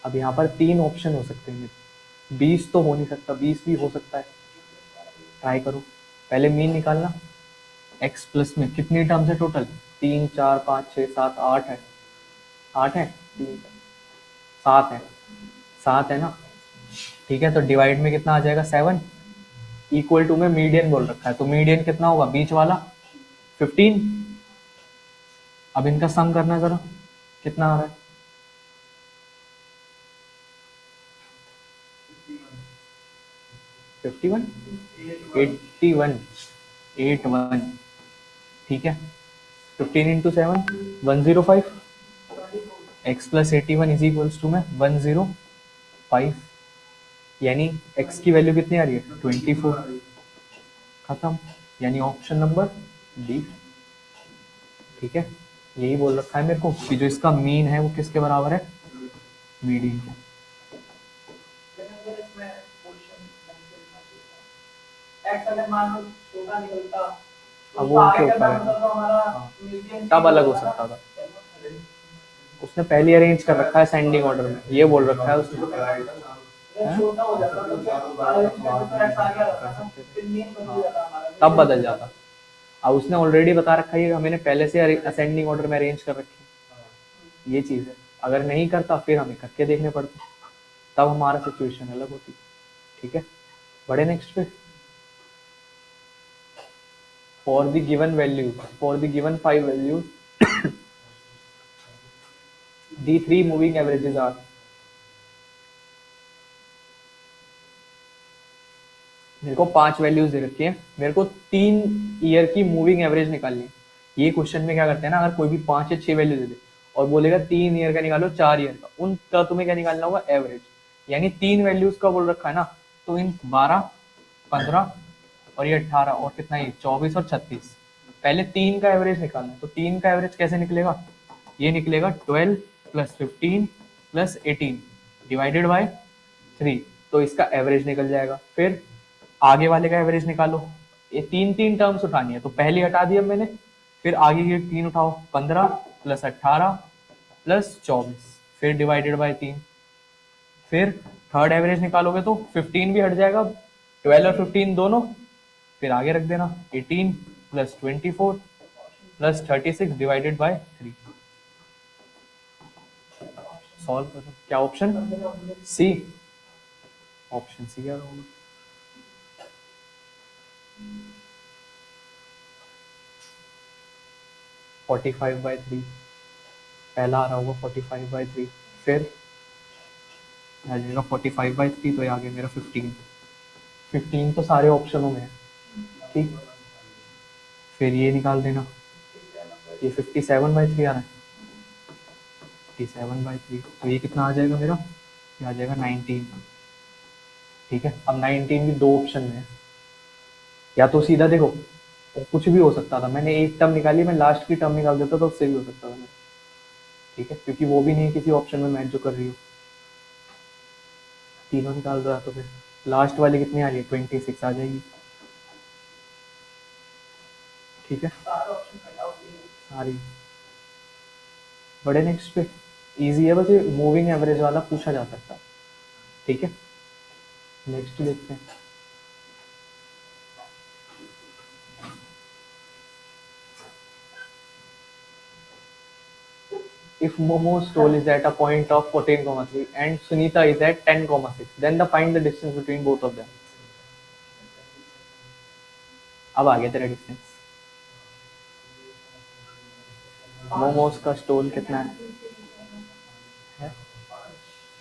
अब यहाँ पर 3 ऑप्शन हो सकते हैं, 20 तो हो नहीं सकता, 20 भी हो सकता है, ट्राई करो। पहले मीन निकालना, x प्लस में कितनी टर्म्स है टोटल, 3 4 5 6 7 8 है, 8 है, 3 7 है, 7 है ना, ठीक है। तो डिवाइड में कितना आ जाएगा 7, इक्वल टू में मीडियन बोल रखा है, तो मीडियन कितना होगा बीच वाला 15। अब इनका सम करना है जरा, कितना आ रहा है 51 81 81, ठीक है। 15 into 7 105, x plus 81 is equals to में 105, यानी x की वैल्यू कितनी आ रही है 24, खत्म, यानी ऑप्शन नंबर डी, ठीक है। यही बोल रखा है मेरे को कि जो इसका मीन है वो किसके बराबर है, मीडियन के। अब वो उनके ऊपर है, तब अलग हो सकता था, उसने पहले अरेंज कर रखा है असेंडिंग ऑर्डर में, ये बोल रखा है उसने, तब बदल जाता। अब उसने ऑलरेडी बता रखा है हमें पहले से असेंडिंग ऑर्डर में अरेंज कर रखी है, ये चीज है, अगर नहीं करता फिर हमें करके देखने पड़ते, तब हमारा सिचुएशन अलग होती, ठीक है। बड़े नेक्स्ट पे, for the given values, for the given 5 values the 3 moving averages are, मेरे को 5 वैल्यूज दे रखी है, मेरे को 3 ईयर की मूविंग एवरेज निकालनी है। ये क्वेश्चन में क्या करते हैं ना, अगर कोई भी 5 या 6 वैल्यू दे दे और बोलेगा 3 ईयर का निकालो 4 ईयर का, उनका तुम्हें क्या निकालना होगा एवरेज, यानी 3 वैल्यूज का बोल रखा है ना, तो इन 12 15 और ये 18 और कितना है 24 और 36, पहले 3 का एवरेज निकालना है। तो 3 का एवरेज कैसे निकलेगा, ये निकलेगा 12 प्लस 15 प्लस 18 डिवाइडेड बाय 3, तो इसका एवरेज निकल जाएगा। फिर आगे वाले का एवरेज निकालो, ये 3 टर्म्स उठानी है, तो पहले हटा दिया मैंने, फिर आगे ये 3 उठाओ, 15 प्लस 18 प्लस 24, फिर डिवाइडेड बाय 3, फिर थर्ड एवरेज निकालोगे तो 15 भी हट जाएगा, 12 और 15 दोनों, फिर आगे रख देना 18 plus 24 plus 36 divided by 3। Solve करो, क्या ऑप्शन सी, ऑप्शन सी क्या होगा? फोर्टी फाइव बाई थ्री, पहला आ रहा होगा 45/3, फिर आ जाएगा 45/3, तो ये आ गया मेरा 15। 15 तो सारे ऑप्शनों में है, ठीक। फिर ये निकाल देना, ये 57/3 आ रहा है, 57/3, तो ये कितना आ जाएगा मेरा, ये आ जाएगा 19। ठीक है, अब 19 भी दो ऑप्शन में है, या तो सीधा देखो, कुछ भी हो सकता था, मैंने एक टर्म निकाली, मैं लास्ट की टर्म निकाल देता तो उससे भी हो सकता था, ठीक है, क्योंकि वो भी नहीं है किसी ऑप्शन में मैच जो कर रही हो। तीनों निकाल दो, तो फिर लास्ट वाली कितनी आ रही है, 26 आ जाएगी, ठीक है सारी। बड़े नेक्स्ट पे इजी है, बस ये मूविंग एवरेज वाला पूछा जा सकता है, ठीक है। नेक्स्ट देखते हैं। If Momo's toll is at a point of 14,3 and Sunita is at 10,6, then find the distance between both of them. अब आ गया तेरा डिस्टेंस। मोमोज का स्टोल कितना है?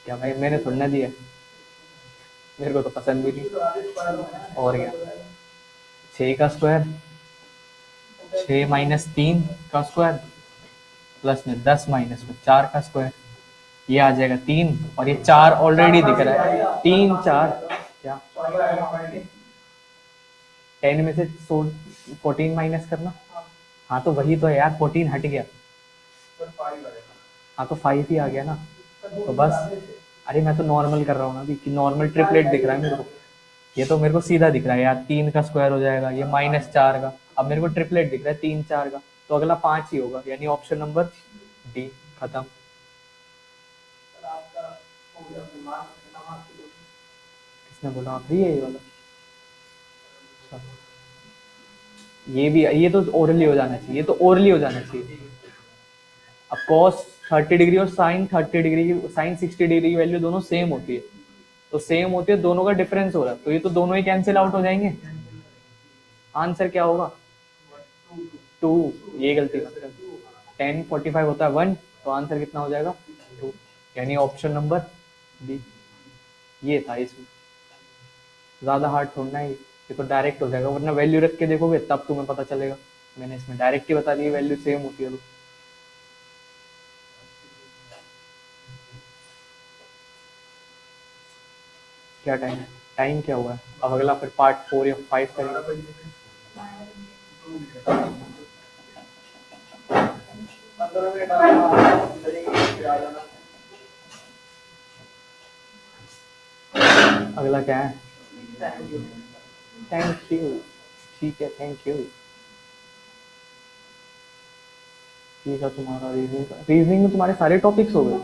क्या भाई, मैंने थोड़ा ना दिया, मेरे को तो पसंद भी नहीं। और क्या, 6 का स्क्वायर, 6 माइनस 3 का स्क्वायर, प्लस में 10 माइनस में 4 का स्क्वायर, ये आ जाएगा 3, और ये 4 ऑलरेडी दिख रहा है, 3 4 क्या, 10 में से 14 माइनस करना, हाँ तो वही तो है यार, 14 हट गया, हाँ तो 5 ही आ गया ना, तो बस। अरे मैं तो नॉर्मल कर रहा हूँ ना अभी, कि नॉर्मल ट्रिपलेट दिख रहा है मेरे को, ये तो मेरे को सीधा दिख रहा है यार, 3 का स्क्वायर हो जाएगा, ये -4 का, अब मेरे को ट्रिपलेट दिख रहा है 3 4 का, तो अगला 5 ही होगा, यानी ऑप्शन नंबर डी, खत्म। किसने बोला आखिरी है ये वाला? ये भी, ये तो ओरली हो जाना चाहिए, ये तो ओरली हो जाना चाहिए। अब cos 30 डिग्री और sin 30 डिग्री की, sin 60 डिग्री की वैल्यू दोनों सेम होती है, तो सेम होती है, दोनों का डिफरेंस हो रहा है, तो ये तो दोनों ही कैंसिल आउट हो जाएंगे। आंसर क्या होगा, 2, ये गलती मतलब 10 45 होता है 1, तो आंसर कितना हो जाएगा 2, यानी ऑप्शन नंबर बी ये था। इसमें ज्यादा हार्ड थोड़ना है, ये तो डायरेक्ट हो जाएगा, वरना वैल्यू रख के देखोगे तब तुम्हें पता चलेगा, मैंने इसमें डायरेक्ट ही बता दी वैल्यू सेम होती है। तो क्या टाइम, टाइम क्या हुआ है? अब अगला फिर पार्ट 4 या 5 करेंगे। अगला क्या है? थैंक यू, ठीक है, थैंक यू। ठीक है, तुम्हारा रीजनिंग में तुम्हारे सारे टॉपिक्स हो गए?